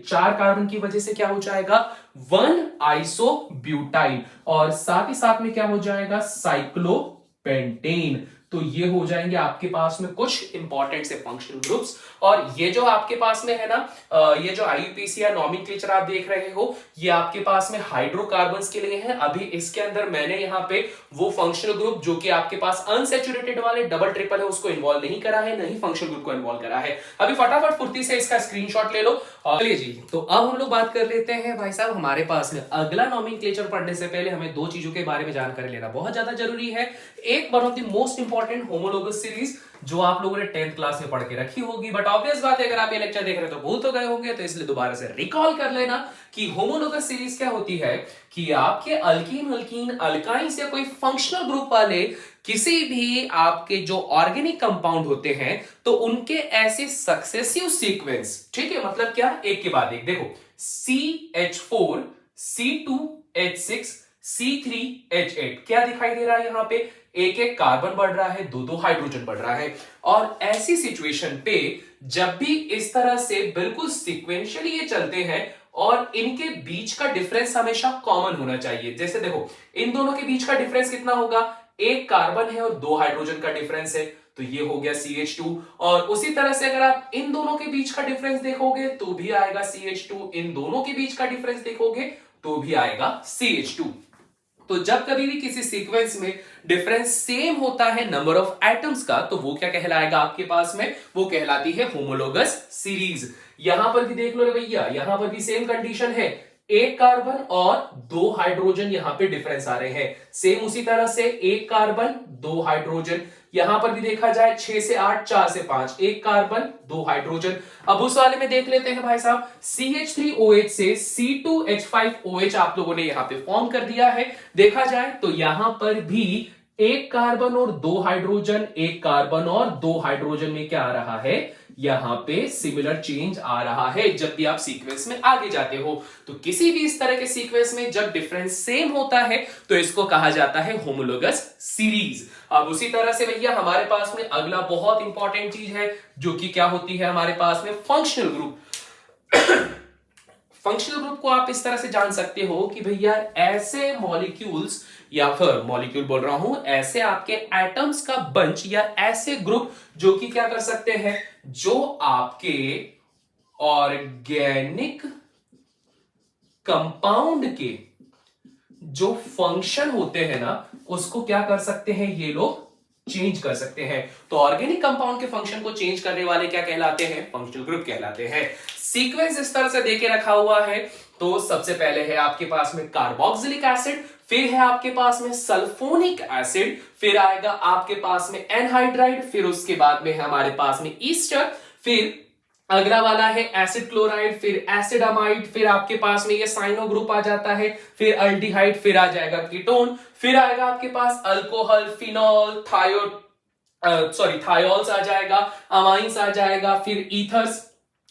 4 कार्बन की वजह से क्या हो जाएगा 1 आइसोब्यूटाइल, और साथ ही साथ में क्या हो जाएगा साइक्लोपेंटेन। तो ये हो जाएंगे आपके पास में कुछ इंपॉर्टेंट से फंक्शनल ग्रुप्स। और ये जो आपके पास में है ना, ये जो आईयूपीएसी या नॉमेनक्लेचर आप देख रहे हो, ये आपके पास में हाइड्रोकार्बन्स के लिए है। अभी इसके अंदर मैंने यहाँ पे वो फंक्शनल ग्रुप जो कि आपके पास अनसैचुरेटेड वाले डबल ट्रिपल है उसको इन्वॉल्व नहीं करा है, नहीं फंक्शनल ग्रुप को इन्वॉल्व करा है। अभी फटाफट फुर्ती से इसका स्क्रीनशॉट ले लो। चलिए जी, तो अब हम लोग बात कर लेते हैं भाई साहब, हमारे पास में अगला नॉमेनक्लेचर पढ़ने से पहले हमें दो चीजों के बारे में जानकारी लेना बहुत ज्यादा जरूरी है। एक one of the most important homologous series जो आप लोगों ने 10th क्लास में पढ़ के रखी होगी, बट ऑब्वियस बात है अगर आप ये लेक्चर देख रहे हो तो भूल तो गए होंगे, तो इसलिए दोबारा से रिकॉल कर लेना कि होमोलोगस सीरीज क्या होती है कि आपके अल्कीन अल्कीन अल्काइन से कोई फंक्शनल ग्रुप वाले किसी भी आपके जो ऑर्गेनिक कंपाउंड होते हैं तो उनके ऐसे सक्सेसिव सीक्वेंस, ठीक है, मतलब क्या, एक के बाद एक। देखो CH4 C2H6 C3H8 क्या दिखाई दे रहा है यहाँ पे, एक एक कार्बन बढ़ रहा है, दो दो हाइड्रोजन बढ़ रहा है। और ऐसी सिचुएशन पे जब भी इस तरह से बिल्कुल सीक्वेंशियली ये चलते हैं और इनके बीच का डिफरेंस हमेशा कॉमन होना चाहिए। जैसे देखो इन दोनों के बीच का डिफरेंस कितना होगा, एक कार्बन है और दो हाइड्रोजन का डिफरेंस है, तो ये हो गया CH2। और उसी तरह से अगर आप इन दोनों के बीच का डिफरेंस देखोगे तो भी आएगा CH2, इन दोनों के बीच का डिफरेंस देखोगे तो भी आएगा CH2। तो जब कभी भी किसी सीक्वेंस में डिफरेंस सेम होता है नंबर ऑफ एटम्स का, तो वो क्या कहलाएगा आपके पास में, वो कहलाती है होमोलोगस सीरीज। यहां पर भी देख लो रे भैया, यहां पर भी सेम कंडीशन है, एक कार्बन और दो हाइड्रोजन यहां पे डिफरेंस आ रहे हैं। सेम उसी तरह से एक कार्बन दो हाइड्रोजन, यहां पर भी देखा जाए 6 से 8 4 से 5, एक कार्बन दो हाइड्रोजन। अब उस वाले में देख लेते हैं भाई साहब, CH3OH से C2H5OH आप लोगों ने यहां पे फॉर्म कर दिया है। देखा जाए तो यहां पर भी एक कार्बन और दो हाइड्रोजन, एक कार्बन और दो हाइड्रोजन में क्या आ रहा है, यहां पे सिमिलर चेंज आ रहा है जब भी आप सीक्वेंस में आगे जाते हो। तो किसी भी इस तरह के सीक्वेंस में जब डिफरेंस सेम होता है तो इसको कहा जाता है होमोलोगस सीरीज। अब उसी तरह से भैया हमारे पास में अगला बहुत इंपॉर्टेंट चीज है जो कि क्या होती है हमारे पास में, फंक्शनल ग्रुप। फंक्शनल ग्रुप को आप इस तरह से जान सकते हो कि भैया ऐसे मॉलिक्यूल्स, या फिर मॉलिक्यूल बोल रहा हूं, ऐसे आपके एटम्स का बंच या ऐसे ग्रुप जो कि क्या कर सकते हैं, जो आपके ऑर्गेनिक कंपाउंड के जो फंक्शन होते हैं ना उसको क्या कर सकते हैं, ये लोग चेंज कर सकते हैं। तो ऑर्गेनिक कंपाउंड के फंक्शन को चेंज करने वाले क्या कहलाते हैं, फंक्शनल ग्रुप कहलाते हैं। सीक्वेंस इस तरह से देके रखा हुआ है, तो सबसे पहले है आपके पास में कार्बोक्सिलिक एसिड, फिर है आपके पास में सल्फोनिक एसिड, फिर आएगा आपके पास में एनहाइड्राइड, फिर उसके बाद में है हमारे पास में ईस्टर, फिर अगला वाला है एसिड क्लोराइड, फिर एसिड अमाइड, फिर आपके पास में ये साइनो ग्रुप आ जाता है, फिर अल्डिहाइड, फिर आ जाएगा कीटोन, फिर आएगा आपके पास अल्कोहल, फिनॉल, थायोल्स आ जाएगा, अमाइंस आ जाएगा, फिर ethers,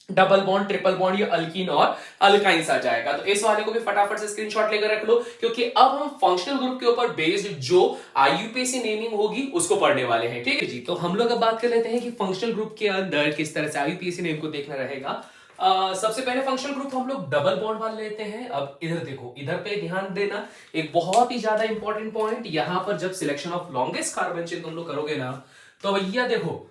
double bond, triple bond, ये अल्कीन और अल्काइंस आ जाएगा। तो इस वाले को भी फटाफट से स्क्रीनशॉट लेकर रख लो, क्योंकि अब हम फंक्शनल ग्रुप के ऊपर बेस्ड जो आईयूपीएसी नेमिंग होगी उसको पढ़ने वाले हैं। ठीक है जी, तो हम लोग अब बात कर लेते हैं कि फंक्शनल ग्रुप के अंदर किस तरह से आईयूपीएसी नेम को देखना रहेगा। सबसे पहले फंक्शनल ग्रुप हम लोग डबल बॉन्ड वाले लेते हैं। अब इधर देखो, इधर पे ध्यान देना, एक बहुत ही ज्यादा इंपॉर्टेंट पॉइंट, यहां पर जब selection of longest carbon chain तुम लोग करोगे ना, तो भैया देखो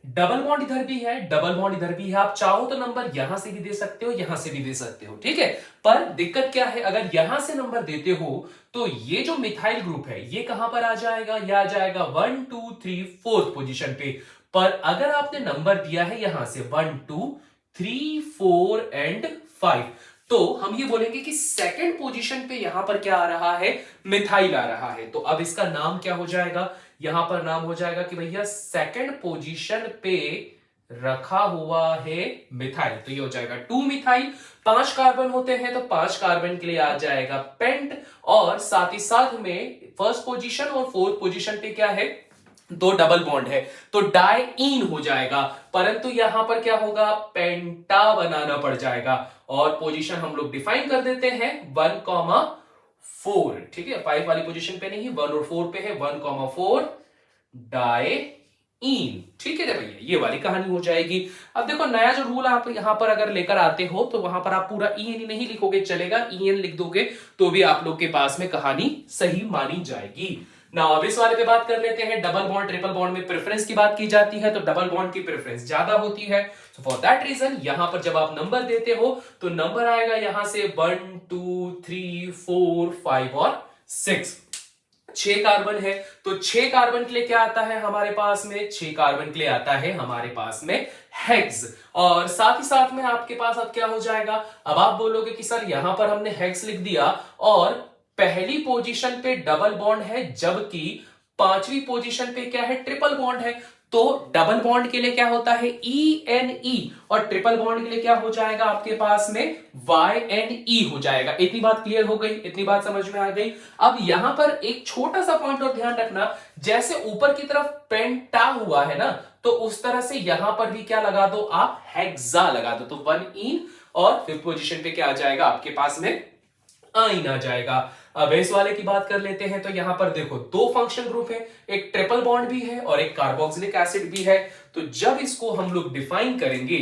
डबल बॉन्ड इधर भी है, डबल बॉन्ड इधर भी है, आप चाहो तो नंबर यहां से भी दे सकते हो, यहां से भी दे सकते हो, ठीक है। पर दिक्कत क्या है, अगर यहां से नंबर देते हो तो ये जो मिथाइल ग्रुप है ये कहां पर आ जाएगा, ये आ जाएगा 1 2 3 4th पोजीशन पे। पर अगर आपने नंबर दिया है यहां से 1 2 3 4 एंड 5, तो हम ये बोलेंगे कि सेकंड पोजीशन पे यहां पर क्या आ रहा है, मिथाइल आ रहा है। तो अब इसका नाम क्या हो जाएगा, यहां पर नाम हो जाएगा कि भैया सेकंड पोजीशन पे रखा हुआ है मिथाइल, तो ये हो जाएगा 2 मिथाइल। 5 कार्बन होते हैं तो 5 कार्बन के लिए आ जाएगा पेंट, और साथ ही साथ में फर्स्ट पोजीशन और फोर्थ पोजीशन पे क्या है, 2 डबल बॉन्ड है, तो डाइईन हो जाएगा। परंतु यहां पर क्या होगा, पेंटा बनाना पड़ जाएगा, और पोजीशन हम लोग डिफाइन कर देते हैं 1,4, ठीक है। 5 वाली पोजीशन पे नहीं, 1 और 4 पे है, 1,4 डाइईन, ठीक है भैया, ये वाली कहानी हो जाएगी। अब देखो नया जो रूल आप यहां पर अगर लेकर आते हो तो वहां पर आप पूरा ईएन नहीं लिखोगे, चलेगा, ईएन लिख दोगे तो भी आप लोग के पास में कहानी सही मानी जाएगी। ना अब इस वाले पे बात कर लेते हैं। डबल बॉन्ड ट्रिपल बॉन्ड में प्रेफरेंस की बात की जाती है तो डबल बॉन्ड की प्रेफरेंस ज्यादा होती है। सो फॉर दैट रीजन यहां पर जब आप नंबर देते हो तो नंबर आएगा यहां से 1 2 3 4 5 और 6। 6 कार्बन है तो 6 कार्बन के लिए क्या आता है हमारे पास में, 6 कार्बन के लिए आता है हमारे पास में हेक्स। और साथ ही साथ में आपके पास अब क्या हो जाएगा, अब आप बोलोगे कि सर यहां पर हमने हेक्स लिख दिया और पहली पोजीशन पे डबल बॉन्ड है जबकि पांचवी पोजीशन पे क्या है, ट्रिपल बॉन्ड है। तो डबल बॉन्ड के लिए क्या होता है ENE और ट्रिपल बॉन्ड के लिए क्या हो जाएगा आपके पास में YNE हो जाएगा। इतनी बात क्लियर हो गई, इतनी बात समझ में आ गई। अब यहां पर एक छोटा सा पॉइंट और ध्यान रखना, जैसे ऊपर की तरफ पेंटा हुआ है ना तो उस तरह से यहां पर भी क्या लगा दो आप, हेक्सा लगा दो। तो 1 इन और फिफ्थ पोजीशन पे क्या आ जाएगा आपके पास में, आइन आ जाएगा। अब इस वाले की बात कर लेते हैं तो यहां पर देखो दो फंक्शनल ग्रुप है, एक ट्रिपल बॉन्ड भी है और एक कार्बोक्सिलिक एसिड भी है। तो जब इसको हम लोग डिफाइन करेंगे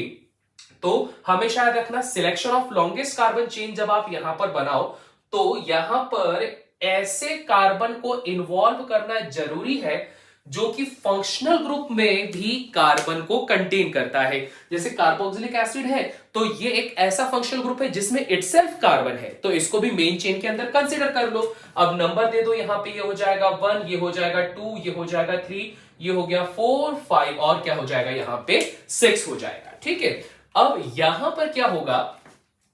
तो हमेशा याद रखना selection of longest carbon chain जब आप यहां पर बनाओ तो यहां पर ऐसे कार्बन को इन्वॉल्व करना जरूरी है जो कि फंक्शनल ग्रुप में भी कार्बन को कंटेन करता है। जैसे कार्बोक्सिलिक एसिड है तो ये एक ऐसा फंक्शनल ग्रुप है जिसमें इटसेल्फ कार्बन है, तो इसको भी मेन चेन के अंदर कंसीडर कर लो। अब नंबर दे दो, यहां पे ये हो जाएगा 1, ये हो जाएगा 2, ये हो जाएगा 3, ये हो गया 4 5 और क्या हो जाएगा यहां पे 6 हो जाएगा। ठीक है, अब यहां पर क्या होगा,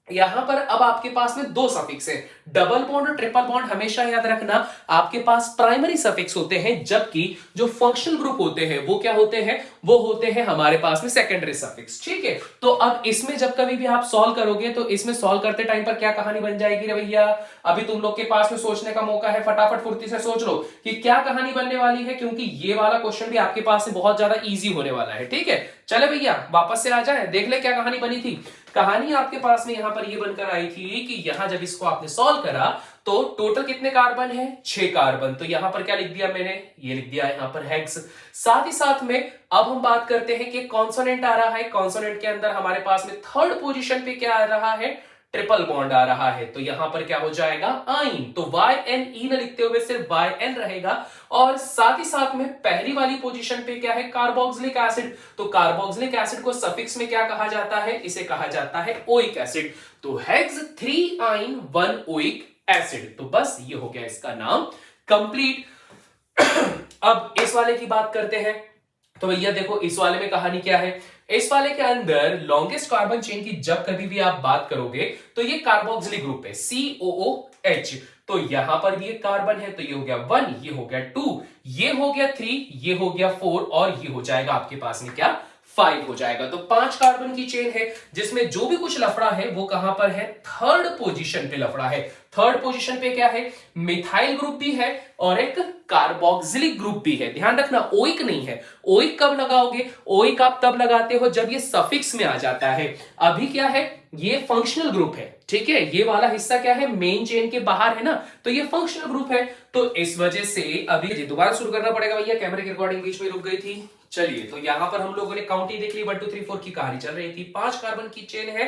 यहां पर अब आपके पास में दो सफिक्स है, डबल बॉन्ड और ट्रिपल बॉन्ड हमेशा याद रखना आपके पास प्राइमरी सफिक्स होते हैं जबकि जो फंक्शनल ग्रुप होते हैं वो क्या होते हैं, वो होते हैं हमारे पास में सेकेंडरी सफिक्स। ठीक है, तो अब इसमें जब कभी भी आप सॉल्व करोगे तो इसमें सॉल्व करते टाइम पर क्या कहानी बन जाएगी रे भैया, अभी तुम लोग के पास में सोचने का मौका है, फटाफट फुर्ती से सोच लो कि क्या कहानी बनने वाली है, क्योंकि ये वाला क्वेश्चन भी आपके पास से बहुत ज्यादा इजी होने वाला है। ठीक है, चले भैया वापस से आ जाए, देख ले क्या कहानी बनी थी। कहानी आपके पास में यहां पर ये बनकर आई थी कि यहां जब इसको आपने सॉल्व करा तो टोटल कितने कार्बन है, 6 कार्बन। तो यहां पर क्या लिख दिया मैंने, ये लिख दिया यहां पर हेक्स। साथ ही साथ में अब हम बात करते हैं कि कॉन्सोनेंट आ रहा है, कॉन्सोनेंट के अंदर हमारे पास में थर्ड पोजीशन पे क्या आ रहा है, ट्रिपल बॉन्ड आ रहा है। तो यहां पर क्या हो जाएगा, आइन। तो YNE न लिखते हुए सिर्फ YN रहेगा। और साथ ही साथ में पहली वाली पोजीशन पे क्या है, कार्बोक्सिलिक एसिड। तो कार्बोक्सिलिक एसिड को सफिक्स में क्या कहा जाता है, इसे कहा जाता है ओइक एसिड। तो हेक्स 3 आइन 1 ओइक एसिड। तो बस ये हो गया इसका नाम कंप्लीट। अब इस वाले की बात करते हैं तो भैया देखो इस वाले में कहानी क्या है, इस वाले के अंदर लॉन्गेस्ट कार्बन चेन की जब कभी भी आप बात करोगे तो ये कार्बोक्सिलिक ग्रुप है COOH। तो यहां पर भी एक कार्बन है, तो ये हो गया 1, ये हो गया 2, ये हो गया 3, ये हो गया 4 और ये हो जाएगा आपके पास में क्या, 5 हो जाएगा। तो 5 कार्बन की चेन है जिसमें जो भी कुछ लफड़ा है वो कहां पर है, थर्ड पोजीशन पे लफड़ा है। थर्ड पोजीशन पे क्या है, मिथाइल ग्रुप भी है और एक कार्बोक्सिलिक ग्रुप भी है। ध्यान रखना ओइक नहीं है, ओइक कब लगाओगे, ओइक आप तब लगाते हो जब ये सफिक्स में आ जाता है। अभी क्या है, ये फंक्शनल ग्रुप है। ठीक है, ये वाला हिस्सा क्या है, मेन चेन के बाहर है ना, तो ये फंक्शनल ग्रुप है। तो इस वजह से अभी दोबारा शुरू करना पड़ेगा भैया, कैमरे की रिकॉर्डिंग बीच में रुक गई थी। चलिए, तो यहां पर हम लोगों ने काउंटिंग देख ली, 1 2 3 4 की कहानी चल रही थी। 5 कार्बन की चेन है,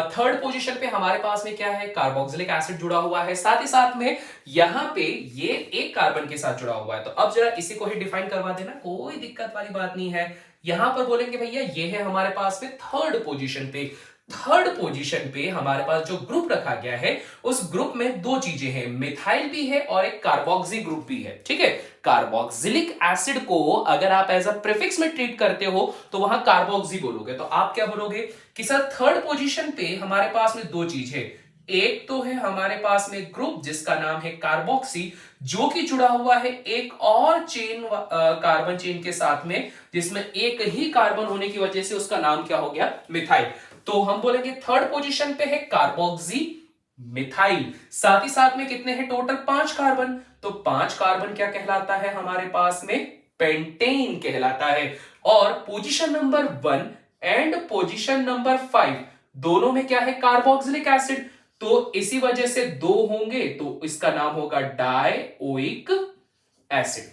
थर्ड पोजीशन पे हमारे पास में क्या है, कार्बोक्सिलिक एसिड जुड़ा हुआ है। साथ ही साथ में यहां पे ये एक कार्बन के साथ जुड़ा हुआ है। तो अब जरा इसी को ही डिफाइन करवा देना, कोई दिक्कत वाली बात नहीं है। यहां पर बोलेंगे भैया ये है हमारे पास में थर्ड पोजीशन पे। थर्ड पोजीशन पे हमारे पास जो ग्रुप रखा गया है उस ग्रुप में दो चीजें हैं, मिथाइल भी है और एक कार्बोक्सी ग्रुप भी है। ठीक है, कार्बोक्सिलिक एसिड को अगर आप एज अ प्रीफिक्स में ट्रीट करते हो तो वहां कार्बोक्सी बोलोगे। तो आप क्या बोलोगे कि सर थर्ड पोजीशन पे हमारे पास में दो चीज है, एक तो है हमारे पास में ग्रुप जिसका नाम है कार्बोक्सी जो कि जुड़ा हुआ है एक और चेन कार्बन चेन के साथ में जिसमें एक ही कार्बन होने की वजह से उसका नाम क्या हो गया, मिथाइल। तो हम बोलेंगे थर्ड पोजीशन पे है कार्बोक्सी मिथाइल। साथ ही साथ में कितने हैं टोटल, 5 कार्बन। तो 5 कार्बन क्या कहलाता है हमारे पास में, पेंटेन कहलाता है। और position number 1 and position number 5 दोनों में क्या है, कार्बोक्सिलिक एसिड। तो इसी वजह से दो होंगे तो इसका नाम होगा डाइओइक एसिड।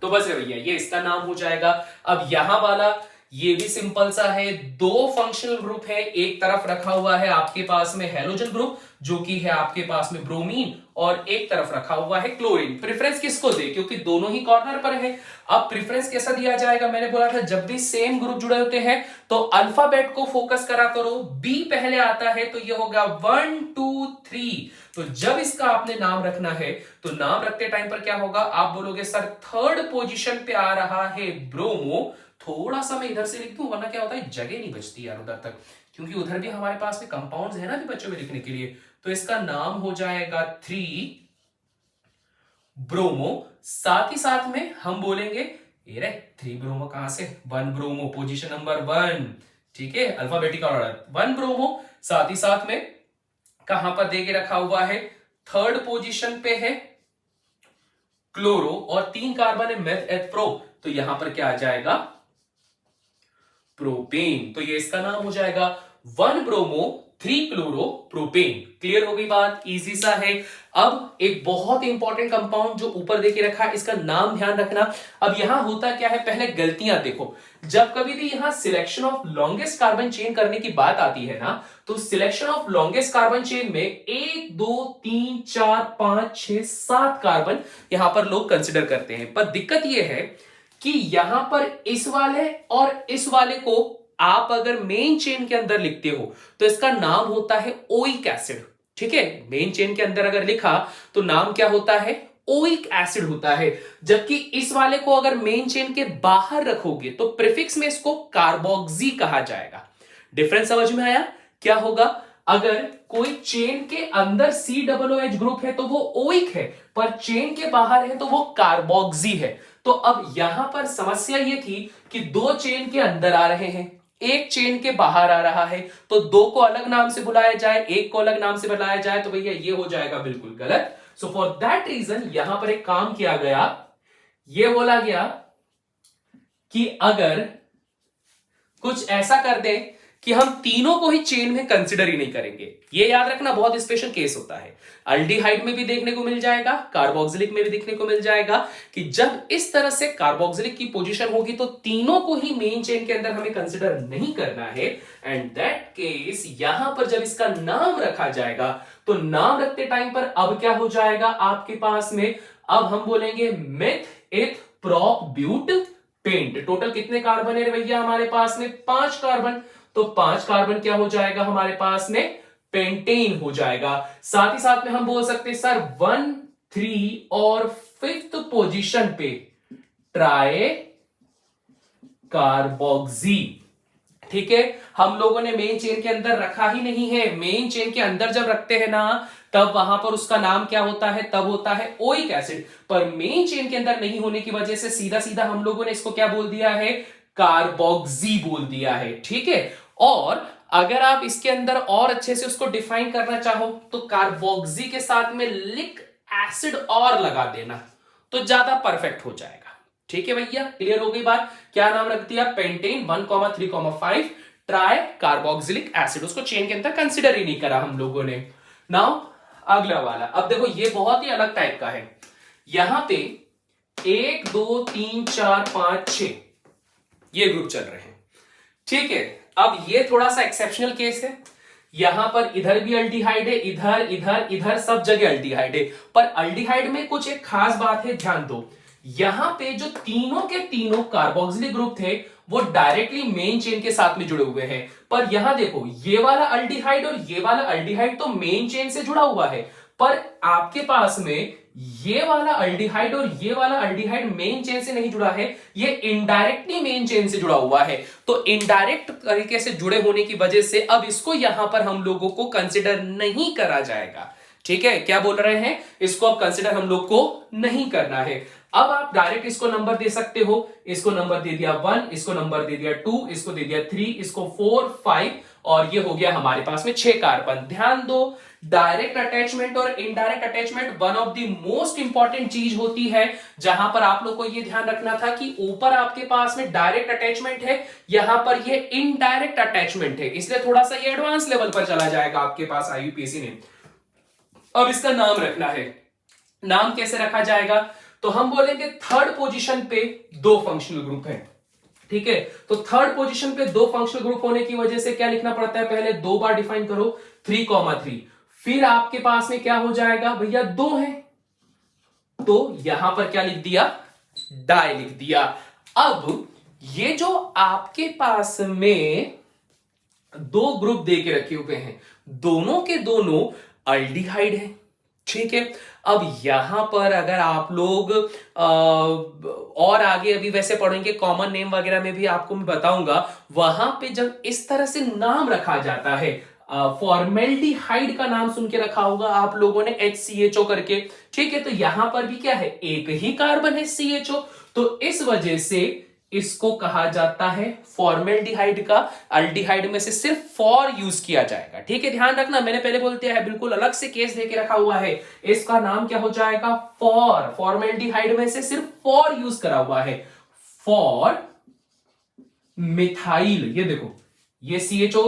तो बस भैया ये इसका नाम हो जाएगा। अब यहां वाला ये भी सिंपल सा है, दो फंक्शनल ग्रुप है, एक तरफ रखा हुआ है आपके पास में हेलोजन ग्रुप जो कि है आपके पास में ब्रोमीन, और एक तरफ रखा हुआ है क्लोरीन। प्रेफरेंस किसको दे, क्योंकि दोनों ही कॉर्नर पर है। अब प्रेफरेंस कैसा दिया जाएगा, मैंने बोला था जब भी सेम ग्रुप जुड़े होते हैं तो अल्फाबेट को फोकस करा करो, बी पहले आता है तो ये होगा 1 2 3। तो जब इसका आपने नाम रखना है तो नाम रखते टाइम पर क्या होगा, आप बोलोगे सर थर्ड पोजीशन पे आ रहा है ब्रोमो। थोड़ा सा मैं इधर से लिख दूं, वरना क्या होता है जगह नहीं बचती यार उधर तक, क्योंकि उधर भी हमारे पास में कंपाउंड्स है ना भी बच्चों में लिखने के लिए। तो इसका नाम हो जाएगा 3 ब्रोमो। साथ ही साथ में हम बोलेंगे ये रे 3 ब्रोमो कहां से, 1 ब्रोमो पोजीशन नंबर 1, ठीक है, अल्फाबेटिकल ऑर्डर 1 ब्रोमो। साथ ही साथ में कहां पर देके रखा हुआ है, थर्ड पोजीशन पे है क्लोरो, और 3 कार्बन है मेथ एथ प्रो, तो यहां पर क्या आ जाएगा प्रोपेन। तो ये इसका नाम हो जाएगा 1 ब्रोमो 3 क्लोरो प्रोपेन। क्लियर हो गई बात, इजी सा है। अब एक बहुत इंपॉर्टेंट कंपाउंड जो ऊपर देके रखा है, इसका नाम ध्यान रखना। अब यहां होता क्या है, पहले गलतियां देखो। जब कभी भी यहां selection of longest carbon chain करने की बात आती है ना, तो selection of longest carbon chain में 1 2 3 4 5 6 7 कार्बन यहां पर लोग कंसिडर करते हैं। पर दिक्कत यह है कि यहां पर इस वाले और इस वाले को आप अगर मेन चेन के अंदर लिखते हो तो इसका नाम होता है ओइक एसिड। ठीक है, मेन चेन के अंदर अगर लिखा तो नाम क्या होता है, ओइक एसिड होता है। जबकि इस वाले को अगर मेन चेन के बाहर रखोगे तो प्रीफिक्स में इसको कार्बोक्सी कहा जाएगा। डिफरेंस समझ में आया, क्या होगा, अगर कोई चेन के अंदर COOH ग्रुप है तो वो ओइक है, पर चेन के बाहर है तो वो कार्बोक्सी है। तो अब यहां पर समस्या ये थी कि दो चेन के अंदर आ रहे हैं, एक चेन के बाहर आ रहा है, तो दो को अलग नाम से बुलाया जाए, एक को अलग नाम से बुलाया जाए, तो भैया ये हो जाएगा बिल्कुल गलत। सो फॉर दैट रीजन यहां पर एक काम किया गया, ये बोला गया कि अगर कुछ ऐसा कर दे कि हम तीनों को ही चेन में कंसिडर ही नहीं करेंगे। ये याद रखना, बहुत स्पेशल केस होता है। अल्डिहाइड में भी देखने को मिल जाएगा, कार्बोक्सिलिक में भी देखने को मिल जाएगा कि जब इस तरह से कार्बोक्सिलिक की पोजीशन होगी तो तीनों को ही मेन चेन के अंदर हमें कंसिडर नहीं करना है। एंड दैट केस यहां पर जब इसका नाम रखा जाएगा तो नाम रखते टाइम पर अब क्या हो जाएगा आपके पास में, अब हम बोलेंगे meth eth prop but pent. Total कितने कार्बन है भैया हमारे पास में, 5 कार्बन। तो 5 कार्बन क्या हो जाएगा हमारे पास में, पेंटेन हो जाएगा। साथ ही साथ में हम बोल सकते हैं सर 1 3 और 5th पोजीशन पे ट्राई कार्बोक्सी। ठीक है, हम लोगों ने मेन चेन के अंदर रखा ही नहीं है। मेन चेन के अंदर जब रखते हैं ना तब वहां पर उसका नाम क्या होता है, तब होता है ओइक एसिड। पर मेन चेन के अंदर नहीं होने की वजह से सीधा सीधा हम लोगों ने इसको क्या बोल दिया है, कार्बोक्सी बोल दिया है। ठीक है, और अगर आप इसके अंदर और अच्छे से उसको डिफाइन करना चाहो तो कार्बोक्सी के साथ में लिक एसिड और लगा देना तो ज्यादा परफेक्ट हो जाएगा। ठीक है भैया, क्लियर हो गई बात। क्या नाम रख दिया, पेंटेन 1,3,5 ट्राई कार्बोक्सिलिक एसिड। उसको चेन के अंदर कंसिडर ही नहीं करा हम लोगों ने। नाउ अगला वाला, अब देखो ये बहुत ही अलग टाइप का है। यहां पे 1 2 3 4 5 6 ये ग्रुप चल रहे हैं। ठीक है, अब ये थोड़ा सा एक्सेप्शनल केस है। यहां पर इधर भी अल्डिहाइड है, इधर इधर इधर सब जगह अल्डिहाइड है। पर अल्डिहाइड में कुछ एक खास बात है, ध्यान दो। यहां पे जो तीनों के तीनों कार्बोक्सिलिक ग्रुप थे वो डायरेक्टली मेन चेन के साथ में जुड़े हुए हैं। पर यहां देखो, ये वाला अल्डिहाइड और ये वाला अल्डिहाइड तो मेन चेन से जुड़ा हुआ है, पर आपके पास में ये वाला अल्डिहाइड और ये वाला अल्डिहाइड मेन चेन से नहीं जुड़ा है, ये इनडायरेक्टली मेन चेन से जुड़ा हुआ है। तो इनडायरेक्ट तरीके से जुड़े होने की वजह से अब इसको यहां पर हम लोगों को कंसिडर नहीं करा जाएगा। ठीक है, क्या बोल रहे हैं, इसको अब कंसिडर हम लोग को नहीं करना है। अब आप डायरेक्ट इसको नंबर दे सकते हो, इसको नंबर दे दिया 1, इसको नंबर दे दिया 2, इसको दे दिया 3, इसको 4 5, और ये हो गया हमारे पास में 6 कार्बन। ध्यान दो, डायरेक्ट अटैचमेंट और indirect attachment one of the most important चीज होती है, जहां पर आप लोग को यह ध्यान रखना था कि ऊपर आपके पास में डायरेक्ट अटैचमेंट है, यहां पर ये इनडायरेक्ट अटैचमेंट है, इसलिए थोड़ा सा ये एडवांस लेवल पर चला जाएगा आपके पास IUPAC ने। अब इसका नाम रखना है, नाम कैसे रखा जाएगा, तो हम बोलेंगे थर्ड पोजीशन पे 2 फंक्शनल ग्रुप हैं। ठीक है। तो थर्ड पोजीशन पे दो फंक्शनल ग्रुप होने की वजह से क्या लिखना पड़ता है, पहले दो बार डिफाइन करो 3,3, फिर आपके पास में क्या हो जाएगा भैया, दो है, तो यहां पर क्या लिख दिया, डाई लिख दिया। अब ये जो आपके पास में दो ग्रुप दे के रखे हुए हैं, दोनों के दोनों अल्डिहाइड है, ठीक है। अब यहां पर अगर आप लोग और आगे अभी वैसे पढ़ेंगे कॉमन नेम वगैरह में भी आपको मैं बताऊंगा, वहां पे जब इस तरह से नाम रखा जाता है, फॉर्मेल्डिहाइड का नाम सुन के रखा होगा आप लोगों ने HCHO करके, ठीक है। तो यहां पर भी क्या है, एक ही कार्बन है CHO, तो इस वजह से इसको कहा जाता है फॉर्मेल्डिहाइड का। अल्डिहाइड में से सिर्फ फॉर यूज किया जाएगा, ठीक है। ध्यान रखना, मैंने पहले बोल दिया है, बिल्कुल अलग से केस देके रखा हुआ है, इसका नाम क्या हो जाएगा, फॉर। फॉर्मेल्डिहाइड में से सिर्फ फॉर यूज करा हुआ है, फॉर मिथाइल। ये देखो, ये CHO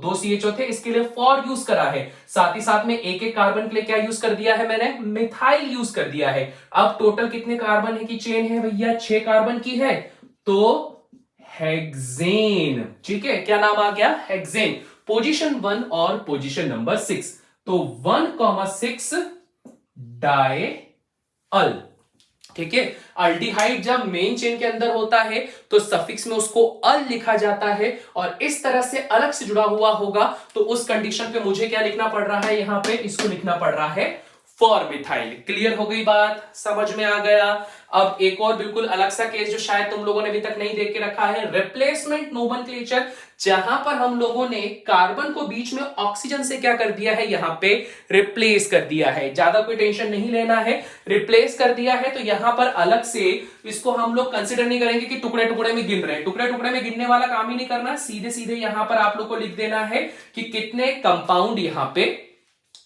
दो CHO थे, इसके लिए फॉर यूज करा है, साथ ही साथ में एक एक कार्बन के लिए क्या यूज कर दिया है मैंने, मिथाइल यूज कर दिया है। अब टोटल कितने कार्बन है की चेन है भैया, 6 कार्बन की है, तो हेक्सेन, ठीक है। क्या नाम आ गया, हेक्सेन। पोजीशन 1 और पोजीशन नंबर 6, तो 1,6 डायअल, ठीक है। अल्डिहाइड जब मेन चेन के अंदर होता है तो सफिक्स में उसको अल लिखा जाता है, और इस तरह से अलग से जुड़ा हुआ होगा तो उस कंडीशन पे मुझे क्या लिखना पड़ रहा है, यहां पे इसको लिखना पड़ रहा है फॉर मिथाइल। क्लियर हो गई बात, समझ में आ गया। अब एक और बिल्कुल अलग सा केस जो शायद तुम लोगों ने अभी तक नहीं देख के रखा है, रिप्लेसमेंट नोमेनक्लेचर, जहां पर हम लोगों ने कार्बन को बीच में ऑक्सीजन से क्या कर दिया है, यहां पे रिप्लेस कर दिया है। ज्यादा कोई टेंशन नहीं लेना है, रिप्लेस कर दिया है, तो यहां पर अलग से इसको हम लोग कंसिडर नहीं करेंगे कि टुकड़े टुकड़े में गिन रहे हैं, टुकड़े टुकड़े में गिनने वाला काम ही नहीं करना, सीधे सीधे यहां पर आप लोग को लिख देना है कि कितने कंपाउंड यहां पे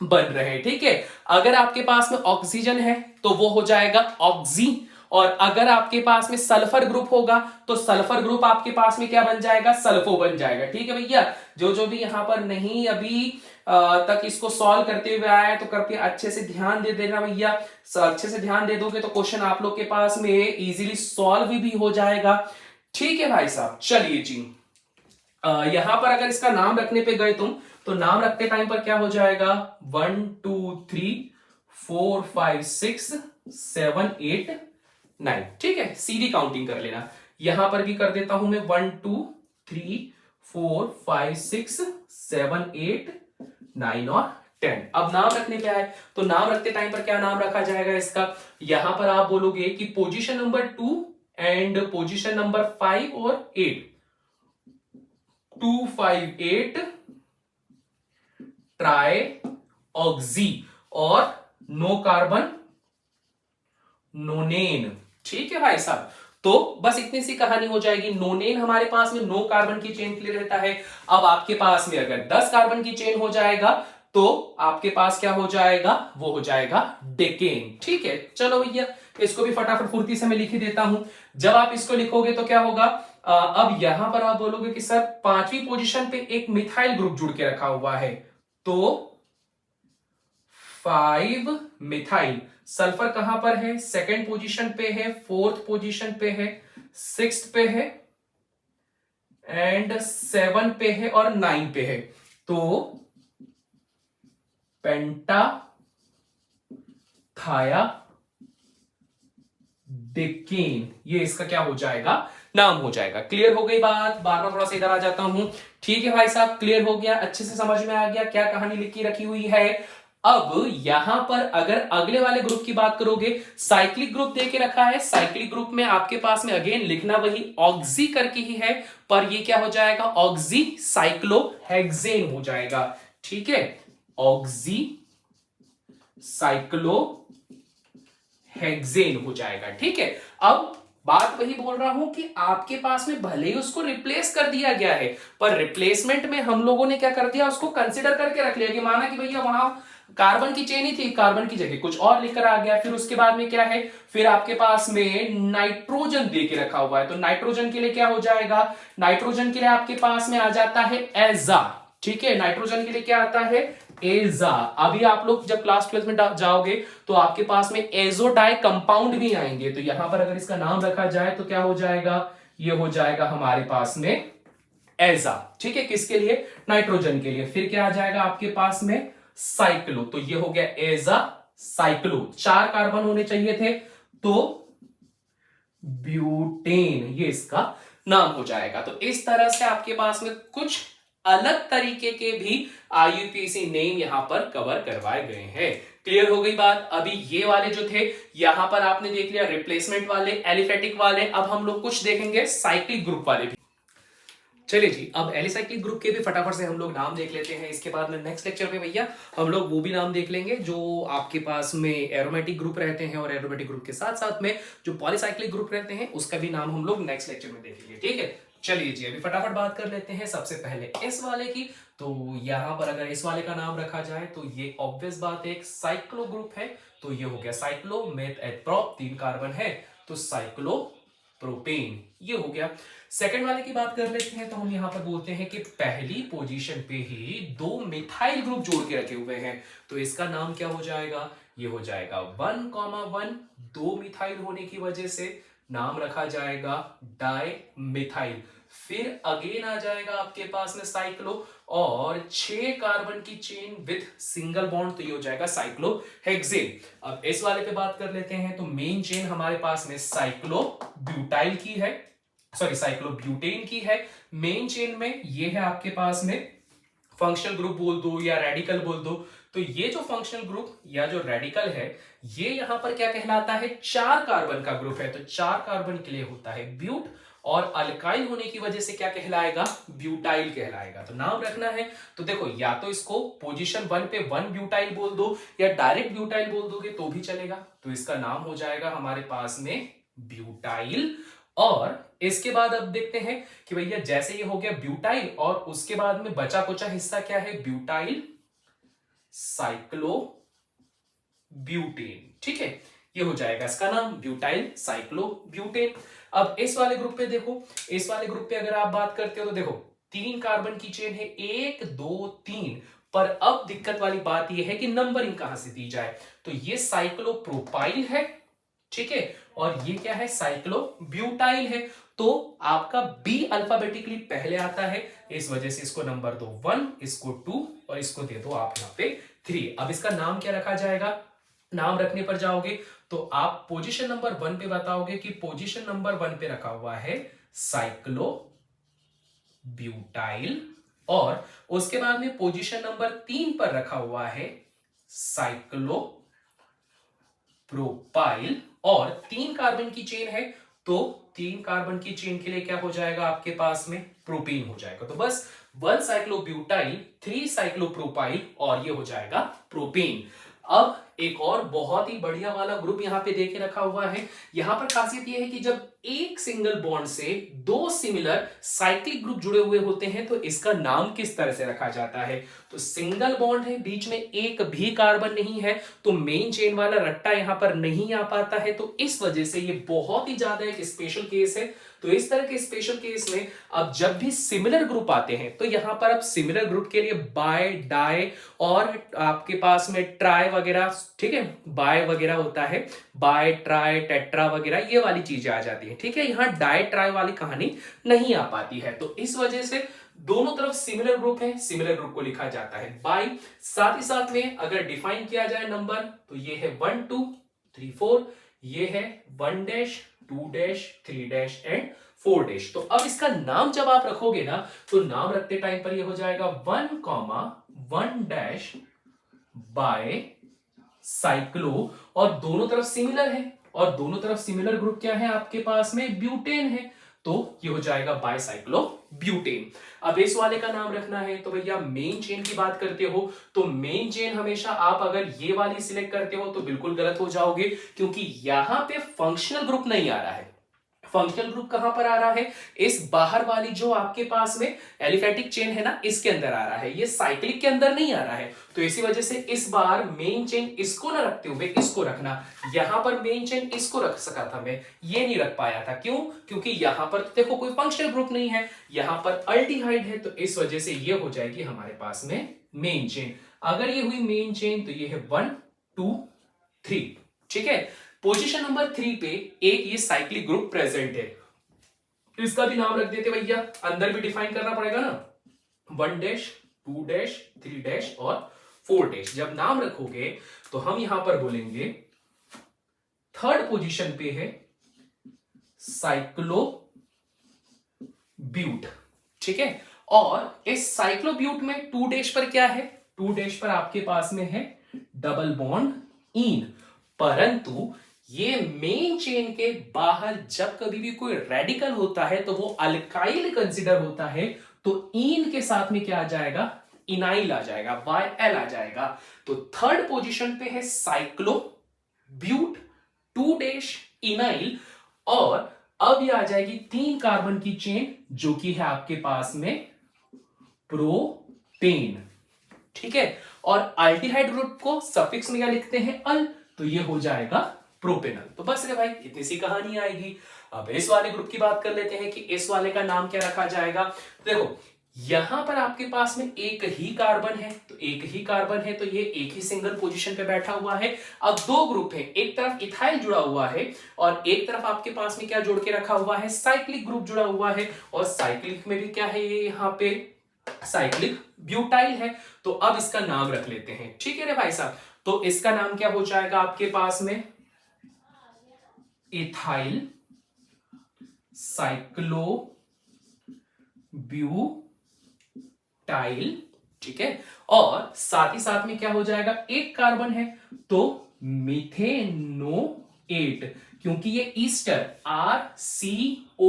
बन रहे हैं, ठीक है। अगर आपके पास में ऑक्सीजन है तो वो हो जाएगा ऑक्सी, और अगर आपके पास में सल्फर ग्रुप होगा तो सल्फर ग्रुप आपके पास में क्या बन जाएगा, सल्फो बन जाएगा, ठीक है भैया। जो जो भी यहां पर नहीं अभी तक इसको सॉल्व करते हुए आया है तो कृपया अच्छे से ध्यान दे देना भैया, अच्छे से ध्यान दे दोगे तो क्वेश्चन आप लोग के पास में इजीली सॉल्व भी हो जाएगा, ठीक है भाई साहब। चलिए जी, यहां पर अगर इसका नाम रखने पे गए तुम, तो नाम रखते टाइम पर क्या हो जाएगा, 1 2 3 4 5 6 7 8 9, ठीक है। सीधी काउंटिंग कर लेना, यहां पर भी कर देता हूं मैं 1 2 3 4 5 6 7 8 9 और 10। अब नाम रखने पे आए तो नाम रखते टाइम पर क्या नाम रखा जाएगा इसका, यहां पर आप बोलोगे कि position number 2 and position number 5 और 8, 2 5 8 ट्राई ऑक्सी, और नो कार्बन नोनेन, ठीक है भाई साहब। तो बस इतनी सी कहानी हो जाएगी। नोनेन हमारे पास में 9 कार्बन की चेन के लिए रहता है। अब आपके पास में अगर 10 कार्बन की चेन हो जाएगा तो आपके पास क्या हो जाएगा, वो हो जाएगा डेकेन, ठीक है। चलो भैया, इसको भी फटाफट फुर्ती से मैं लिख ही देता हूं। जब आप इसको लिखोगे तो क्या होगा, अब यहां पर आप बोलोगे कि सर 5वीं पोजीशन पे एक मिथाइल ग्रुप जुड़ के रखा हुआ है, तो 5 मिथाइल। सल्फर कहां पर है, सेकंड पोजीशन पे है, फोर्थ पोजीशन पे है, 6th पे है, एंड 7 पे है और 9 पे है, तो पेंटा थाया डेकेन, ये इसका क्या हो जाएगा, नाम हो जाएगा। क्लियर हो गई बात, बार बार थोड़ा सा इधर आ जाता हूं, ठीक है भाई साहब। क्लियर हो गया, अच्छे से समझ में आ गया क्या कहानी लिखी रखी हुई है। अब यहां पर अगर अगले वाले ग्रुप की बात करोगे, साइक्लिक ग्रुप देके रखा है, साइक्लिक ग्रुप में आपके पास में अगेन लिखना वही ऑक्सी करके ही है, पर ये क्या हो जाएगा, ऑक्सी साइक्लोहेक्सेन हो जाएगा, ठीक है। ऑक्सी साइक्लोहेक्सेन हो जाएगा, ठीक है। अब बात वही बोल रहा हूं कि आपके पास में भले ही उसको रिप्लेस कर दिया गया है, पर रिप्लेसमेंट में हम लोगों ने क्या कर दिया, उसको कंसिडर करके रख लिया कि माना कि भैया वहां कार्बन की चेन ही थी, कार्बन की जगह कुछ और लिखकर आ गया। फिर उसके बाद में क्या है, फिर आपके पास में नाइट्रोजन दे के रखा हुआ है, तो नाइट्रोजन के लिए क्या हो जाएगा, नाइट्रोजन के लिए आपके पास में आ जाता है एजा, ठीक है। नाइट्रोजन के लिए क्या आता है, एजा। अभी आप लोग जब क्लास 12 में जाओगे तो आपके पास में एजोडाई कंपाउंड भी आएंगे, तो यहां पर अगर इसका नाम रखा जाए तो क्या हो जाएगा, ये हो जाएगा हमारे पास में एजा, ठीक है, किसके लिए, नाइट्रोजन के लिए। फिर क्या आ जाएगा आपके पास में साइक्लो, तो ये हो गया एजा साइक्लो, 4 कार्बन होने चाहिए थे तो ब्यूटेन, ये इसका नाम हो जाएगा। तो इस तरह से आपके पास में कुछ अलग तरीके के भी आईयूपीएसी नेम यहां पर कवर करवाए गए हैं। क्लियर हो गई बात। अभी ये वाले जो थे यहां पर आपने देख लिया रिप्लेसमेंट वाले, एलिफेटिक वाले। अब हम लोग कुछ देखेंगे साइक्लिक ग्रुप वाले भी। चलिए जी, अब एलिसाइक्लिक ग्रुप के भी फटाफट से हम लोग नाम देख लेते हैं। इसके बाद में नेक्स्ट लेक्चर में भैया हम लोग वो भी नाम देख लेंगे जो आपके पास में एरोमेटिक ग्रुप रहते हैं, और एरोमेटिक ग्रुप के साथ साथ में जो पॉलीसाइक्लिक ग्रुप रहते हैं उसका भी नाम हम लोग नेक्स्ट लेक्चर में देखेंगे, ठीक है। चलिए जी, अभी फटाफट बात कर लेते हैं सबसे पहले इस वाले की। तो यहां पर अगर इस वाले का नाम रखा जाए तो ये ऑब्वियस बात है एक साइक्लो ग्रुप है, तो ये हो गया साइक्लो मेथ एथप्रोप, 3 कार्बन है तो साइक्लो प्रोपेन, ये हो गया। सेकंड वाले की बात कर लेते हैं तो हम यहां पर बोलते हैं कि पहली पोजीशन पे ही 2 मिथाइल ग्रुप जोड़ के रखे हुए हैं, तो इसका नाम क्या हो जाएगा, ये हो जाएगा 1,1, 2 मिथाइल होने की वजह से नाम रखा जाएगा डाई मिथाइल। फिर अगेन आ जाएगा आपके पास में साइक्लो, और 6 कार्बन की चेन विद सिंगल बॉन्ड, तो ये हो जाएगा साइक्लो हेक्सेन। अब इस वाले पे बात कर लेते हैं तो मेन चेन हमारे पास में साइक्लो ब्यूटाइल की है, सॉरी साइक्लो ब्यूटेन की है। मेन चेन में ये है आपके पास में फंक्शनल ग्रुप बोल दो या रेडिकल बोल दो, तो ये जो फंक्शनल ग्रुप या जो रेडिकल है ये यहां पर क्या कहलाता है, 4 कार्बन का ग्रुप है, तो 4 कार्बन के लिए होता है ब्यूट, और अल्काइल होने की वजह से क्या कहलाएगा, ब्यूटाइल कहलाएगा। तो नाम रखना है तो देखो, या तो इसको पोजीशन 1 पे 1 ब्यूटाइल बोल दो या डायरेक्ट ब्यूटाइल बोल दोगे तो भी चलेगा, तो इसका नाम हो जाएगा हमारे पास में ब्यूटाइल। और इसके बाद अब देखते हैं कि भैया जैसे ये हो गया ब्यूटाइल, और उसके बाद में बचा कुचा हिस्सा क्या है, ब्यूटाइल साइक्लो ब्यूटेन, ठीक है, ये हो जाएगा इसका नाम ब्यूटाइल साइक्लो ब्यूटेन। अब इस वाले ग्रुप पे देखो, इस वाले ग्रुप पे अगर आप बात करते हो तो देखो 3 कार्बन की चेन है, 1 2 3, पर अब दिक्कत वाली बात यह है कि नंबरिंग कहां से दी जाए, तो ये साइक्लो प्रोपाइल है, ठीक है, और ये क्या है, साइक्लो ब्यूटाइल है, तो आपका बी अल्फाबेटिकली पहले आता है, इस वजह से इसको नंबर दो 1, इसको 2 और इसको दे दो आप यहां पे 3। अब इसका नाम क्या रखा जाएगा, नाम रखने पर जाओगे तो आप पोजीशन नंबर 1 पे बताओगे कि पोजीशन नंबर 1 पे रखा हुआ है साइक्लो ब्यूटाइल, और उसके बाद में पोजीशन नंबर 3 पर रखा हुआ है साइक्लो प्रोपाइल, और 3 कार्बन की चेन है तो 3 कार्बन की चेन के लिए क्या हो जाएगा आपके पास में, प्रोपीन हो जाएगा। तो बस 1 साइक्लोब्यूटाइल, 3 साइक्लोप्रोपाइल, और ये हो जाएगा प्रोपीन। अब एक और बहुत ही बढ़िया वाला ग्रुप यहां पे देके रखा हुआ है। यहां पर खासियत यह है कि जब एक सिंगल बॉन्ड से 2 सिमिलर साइक्लिक ग्रुप जुड़े हुए होते हैं तो इसका नाम किस तरह से रखा जाता है, तो सिंगल बॉन्ड है, बीच में एक भी कार्बन नहीं है, तो मेन चेन वाला रट्टा यहां पर नहीं आ पाता है, तो इस वजह से ये बहुत ही ज्यादा एक स्पेशल केस है। तो इस तरह के स्पेशल केस में अब जब भी सिमिलर ग्रुप आते हैं तो यहां पर अब सिमिलर ग्रुप के लिए बाय, डाई और आपके पास में ट्राई वगैरह, ठीक है, बाय वगैरह होता है, बाय ट्राई टेट्रा वगैरह ये वाली चीजें आ जाती हैं, ठीक है, यहां डाई ट्राई वाली कहानी नहीं आ पाती है, तो इस वजह से दोनों तरफ सिमिलर ग्रुप है, सिमिलर ग्रुप को लिखा जाता है बाय। साथ ही साथ में अगर डिफाइन किया जाए नंबर तो ये है 1 2 3 4, ये है 1 dash 2 dash 3 dash and 4 dash. तो अब इसका नाम जब आप रखोगे ना तो नाम रखते टाइम पर ये हो जाएगा 1,1 डैश बाय साइक्लो, और दोनों तरफ सिमिलर है, और दोनों तरफ सिमिलर ग्रुप क्या है आपके पास में, ब्यूटेन है, तो ये हो जाएगा बायसाइक्लो ब्यूटेन। अब इस वाले का नाम रखना है तो भैया मेन चेन की बात करते हो तो मेन चेन हमेशा आप अगर ये वाली सिलेक्ट करते हो तो बिल्कुल गलत हो जाओगे, क्योंकि यहां पे फंक्शनल ग्रुप नहीं आ रहा है। फंक्शनल ग्रुप कहां पर आ रहा है, इस बाहर वाली जो आपके पास में एलिफेटिक चेन है ना इसके अंदर आ रहा है, ये साइक्लिक के अंदर नहीं आ रहा है, तो इसी वजह से इस बार मेन चेन इसको ना रखते हुए इसको रखना। यहां पर मेन चेन इसको रख सका था मैं, ये नहीं रख पाया था, क्यों, क्योंकि यहां पर देखो कोई फंक्शनल ग्रुप नहीं है, यहां पर अल्डिहाइड है, तो इस वजह से ये हो जाएगी हमारे पास में मेन चेन। अगर ये हुई मेन चेन तो ये है 1 2 3, ठीक है। पोजीशन नंबर 3 पे एक ये साइक्लिक ग्रुप प्रेजेंट है, तो इसका भी नाम रख देते भैया, अंदर भी डिफाइन करना पड़ेगा ना, 1 डैश 2 डैश 3 डैश और 4 डैश। जब नाम रखोगे तो हम यहां पर बोलेंगे थर्ड पोजीशन पे है साइक्लोब्यूट, ठीक है। और इस साइक्लोब्यूट में 2 डैश पर क्या है, 2 डैश पर आपके पास में है डबल बॉन्ड इन, परंतु ये मेन चेन के बाहर जब कभी भी कोई रेडिकल होता है तो वो अल्काइल कंसिडर होता है, तो इन के साथ में क्या आ जाएगा, इनाइल आ जाएगा, YL आ जाएगा। तो थर्ड पोजीशन पे है साइक्लोब्यूट 2 डैश इनाइल, और अब ये आ जाएगी 3 कार्बन की चेन जो कि है आपके पास में प्रोपेन, ठीक है। और अल्डिहाइड ग्रुप को सफिक्स में क्या लिखते हैं, अल, तो ये हो जाएगा प्रोपेनल। तो बस रे भाई इतनी सी कहानी आएगी। अब इस वाले ग्रुप की बात कर लेते हैं कि इस वाले का नाम क्या रखा जाएगा। देखो यहां पर आपके पास में एक ही कार्बन है, तो एक ही कार्बन है तो ये एक ही सिंगल पोजीशन पे बैठा हुआ है। अब 2 ग्रुप है, एक तरफ इथाइल जुड़ा हुआ है और एक तरफ आपके पास में क्या जोड़ के रखा हुआ है, साइक्लिक ग्रुप जुड़ा हुआ है, और साइक्लिक में भी क्या है, ये यहाँ पे साइक्लिक ब्यूटाइल है। तो अब इसका नाम रख लेते हैं, ठीक है रे भाई साहब। तो इसका नाम क्या हो जाएगा आपके पास में, इथाइल साइक्लो ब्यूटाइल, ठीक है। और साथ ही साथ में क्या हो जाएगा, एक कार्बन है तो मिथेनोएट, क्योंकि ये ईस्टर RCOOR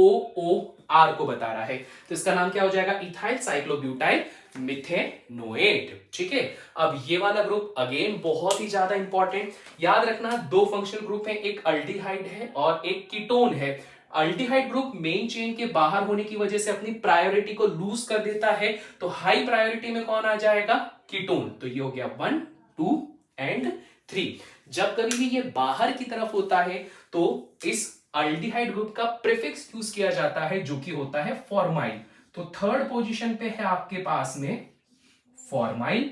को बता रहा है, तो इसका नाम क्या हो जाएगा, इथाइल साइक्लोब्यूटाइल मिथेनोएट, ठीक है। अब ये वाला ग्रुप अगेन बहुत ही ज्यादा इंपॉर्टेंट, याद रखना 2 फंक्शनल ग्रुप है, एक अल्डिहाइड है और एक कीटोन है। अल्डिहाइड ग्रुप मेन चेन के बाहर होने की वजह से अपनी प्रायोरिटी को लूज कर देता है, तो हाई प्रायोरिटी में कौन आ जाएगा, कीटोन। तो ये हो गया 1 2 एंड 3। जब कभी भी ये बाहर की तरफ होता है तो इस अल्डिहाइड ग्रुप का प्रीफिक्स यूज किया जाता है जो कि होता है फॉर्माइल। तो थर्ड पोजीशन पे है आपके पास में फॉर्माइल,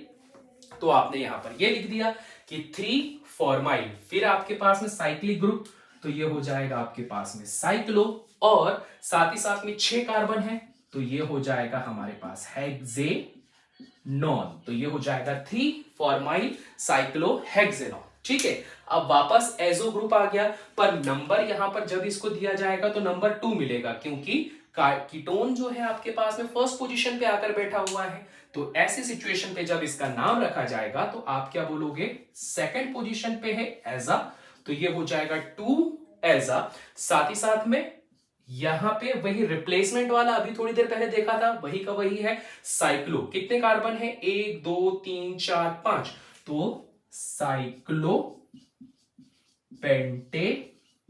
तो आपने यहां पर ये लिख दिया कि 3 फॉर्माइल। फिर आपके पास में साइक्लिक ग्रुप, तो ये हो जाएगा आपके पास में साइक्लो, और साथ ही साथ में 6 कार्बन है तो ये हो जाएगा हमारे पास हेक्सेनॉन, तो ये हो जाएगा 3 फॉर्माइल साइक्लो हेक्सेनॉन, ठीक है। अब वापस एजो ग्रुप आ गया, पर नंबर यहां पर जब इसको दिया जाएगा तो नंबर 2 मिलेगा, क्योंकि कीटोन जो है आपके पास में फर्स्ट पोजीशन पे आकर बैठा हुआ है। तो ऐसी सिचुएशन पे जब इसका नाम रखा जाएगा तो आप क्या बोलोगे, सेकंड पोजीशन पे है एजा, तो ये हो जाएगा 2 एजा। साथ ही साथ में यहां पे वही रिप्लेसमेंट वाला अभी थोड़ी देर पहले देखा था, वही का वही है साइक्लो। कितने कार्बन है, 1 2 3 4 5, तो साइक्लो पेंटेनॉन,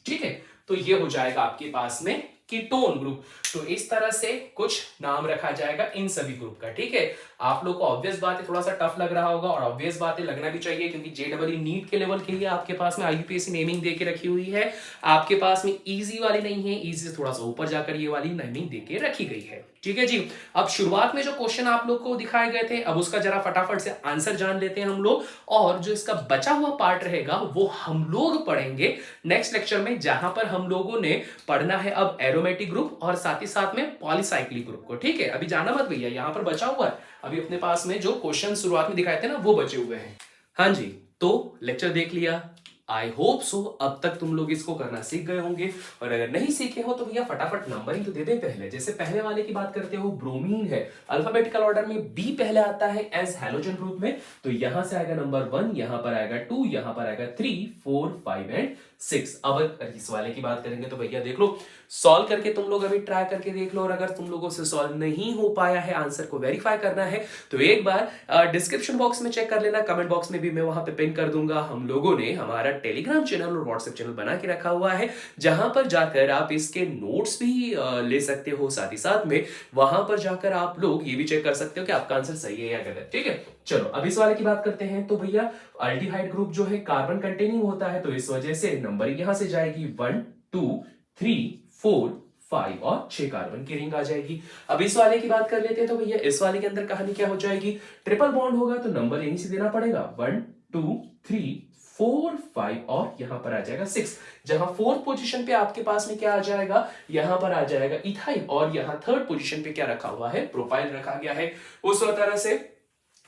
ठीक है। तो ये हो जाएगा आपके पास में कीटोन ग्रुप। तो इस तरह से कुछ नाम रखा जाएगा इन सभी ग्रुप का, ठीक है। आप लोग को ऑब्वियस बात है थोड़ा सा टफ लग रहा होगा, और ऑब्वियस बात है लगना भी चाहिए, क्योंकि JEE नीट के लेवल के लिए आपके पास में IUPAC नेमिंग दे के रखी हुई है। आपके पास में इजी वाली नहीं है, इजी से थोड़ा सा ऊपर जाकर ये वाली नेमिंग दे के रखी गई है, ठीक है जी। अब शुरुआत में जो क्वेश्चन आप लोग को दिखाए गए थे, अब उसका जरा फटाफट से आंसर जान लेते हैं हम लोग, और जो इसका बचा हुआ पार्ट रहेगा वो हम लोग पढ़ेंगे नेक्स्ट लेक्चर में, जहां पर हम लोगों ने पढ़ना है अब एरोमेटिक ग्रुप और साथ ही साथ में पॉलीसाइक्लिक ग्रुप को, ठीक है। अभी जाना मत भैया, यहां पर बचा हुआ है अभी अपने पास में जो क्वेश्चन शुरुआत में दिखाए थे ना वो बचे हुए हैं। हाँ जी, तो लेक्चर देख लिया, आई होप सो अब तक तुम लोग इसको करना सीख गए होंगे, और अगर नहीं सीखे हो तो भैया फटाफट नंबरिंग तो दे दे पहले। जैसे पहले वाले की बात करते हो, ब्रोमीन है, अल्फाबेटिकल ऑर्डर में B पहले आता है एज हैलोजन ग्रुप में, तो यहां से आएगा नंबर 1, यहां पर आएगा 2, यहां पर आएगा 3 4 5 एंड 6। अब इस वाले की बात करेंगे तो भैया देख लो, सॉल्व करके तुम लोग अभी ट्राई करके देख लो, और अगर तुम लोगों से सॉल्व नहीं हो पाया है, आंसर को वेरीफाई करना है, तो एक बार डिस्क्रिप्शन बॉक्स में चेक कर लेना, कमेंट बॉक्स में भी मैं वहां पे पिन कर दूंगा। हम लोगों ने हमारा टेलीग्राम चैनल और व्हाट्सएप चैनल बना के रखा हुआ है, जहां पर जाकर आप इसके नोट्स भी ले सकते हो, साथ ही साथ में वहां पर जाकर आप लोग ये भी चेक कर सकते हो कि आपका आंसर सही है या गलत, ठीक है। चलो अब इस वाले की बात करते हैं, तो भैया अल्डिहाइड ग्रुप जो है कार्बन कंटेनिंग होता है, तो इस वजह से नंबर यहां से जाएगी 1 2 3 4 5 और 6 कार्बन की रिंग आ जाएगी। अब इस वाले की बात कर लेते हैं, तो भैया इस वाले के अंदर कहानी क्या हो जाएगी, ट्रिपल बॉन्ड होगा तो नंबर यहीं से देना पड़ेगा 1 2 3 4 5 और यहां पर आ जाएगा 6। जहां फोर्थ पोजीशन पे आपके पास में क्या आ जाएगा, यहां पर आ जाएगा इथाइल, और यहां थर्ड पोजीशन पे क्या रखा हुआ है, प्रोपाइल रखा गया है। उस तरह से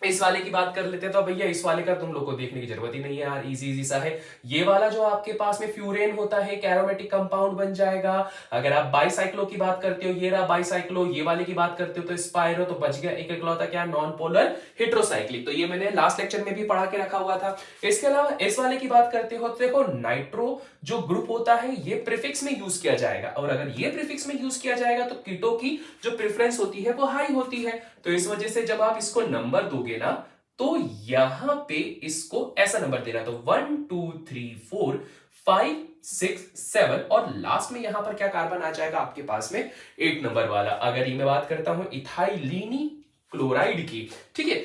इस वाले की बात कर लेते हैं, तो भैया इस वाले का तुम लोग को देखने की जरूरत ही नहीं है यार, इजी इजी सा है। ये वाला जो आपके पास में फ्यूरेन होता है, एक एरोमेटिक कंपाउंड बन जाएगा। अगर आप बाइसाइक्लो की बात करते हो, ये रहा बाइसाइक्लो, ये वाले की बात करते हो तो स्पाइरो, तो बच गया एक इकलौता क्या, नॉन पोलर हेट्रोसाइक्लिक। तो ये मैंने लास्ट लेक्चर में भी पढ़ा के रखा हुआ था। इसके अलावा इस वाले की बात करते हो तो देखो नाइट्रो जो ग्रुप होता है ये प्रीफिक्स में यूज किया जाएगा, और अगर ये प्रीफिक्स में यूज किया जाएगा तो कीटो की जो प्रेफरेंस होती है वो हाई होती है। तो इस वजह से जब आप इसको नंबर दोगे ना, तो यहां पे इसको ऐसा नंबर देना, तो 1 2 3 4 5 6 7, और लास्ट में यहां पर क्या कार्बन आ जाएगा आपके पास में, 8 नंबर वाला। अगर ये मैं बात करता हूं इथाइलिनी क्लोराइड की, ठीक है,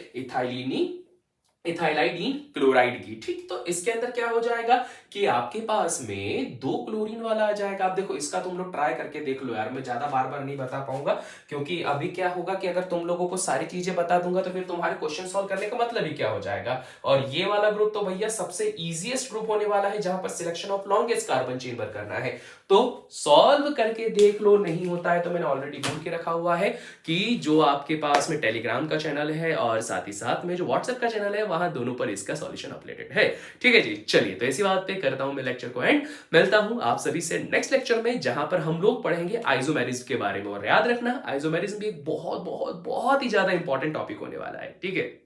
इथाइलाइडीन क्लोराइड की, ठीक। तो इसके अंदर क्या हो जाएगा कि आपके पास में 2 क्लोरीन वाला आ जाएगा। आप देखो इसका तुम लोग ट्राई करके देख लो यार, मैं ज्यादा बार बार नहीं बता पाऊंगा, क्योंकि अभी क्या होगा कि अगर तुम लोगों को सारी चीजें बता दूंगा तो फिर तुम्हारे क्वेश्चन सॉल्व करने का मतलब ही क्या हो जाएगा। और ये वाला ग्रुप तो भैया सबसे इजीएस्ट ग्रुप होने वाला है, जहां पर selection of longest carbon chain करना है। तो सॉल्व करके देख लो, नहीं होता है तो मैंने ऑलरेडी बोल के रखा हुआ है कि जो आपके पास में टेलीग्राम का चैनल है और साथ ही साथ में जो व्हाट्सएप का चैनल है, वहां दोनों पर इसका सॉल्यूशन अपडेटेड है। ठीक है जी, चलिए तो इसी बात पे करता हूं मैं लेक्चर को एंड, मिलता हूं आप सभी से नेक्स्ट लेक्चर में, जहां पर हम लोग पढ़ेंगे आइसोमेरिज्म के बारे में। और याद रखना आइसोमेरिज्म भी एक बहुत बहुत बहुत ही ज्यादा इंपॉर्टेंट टॉपिक होने वाला है। ठीक है।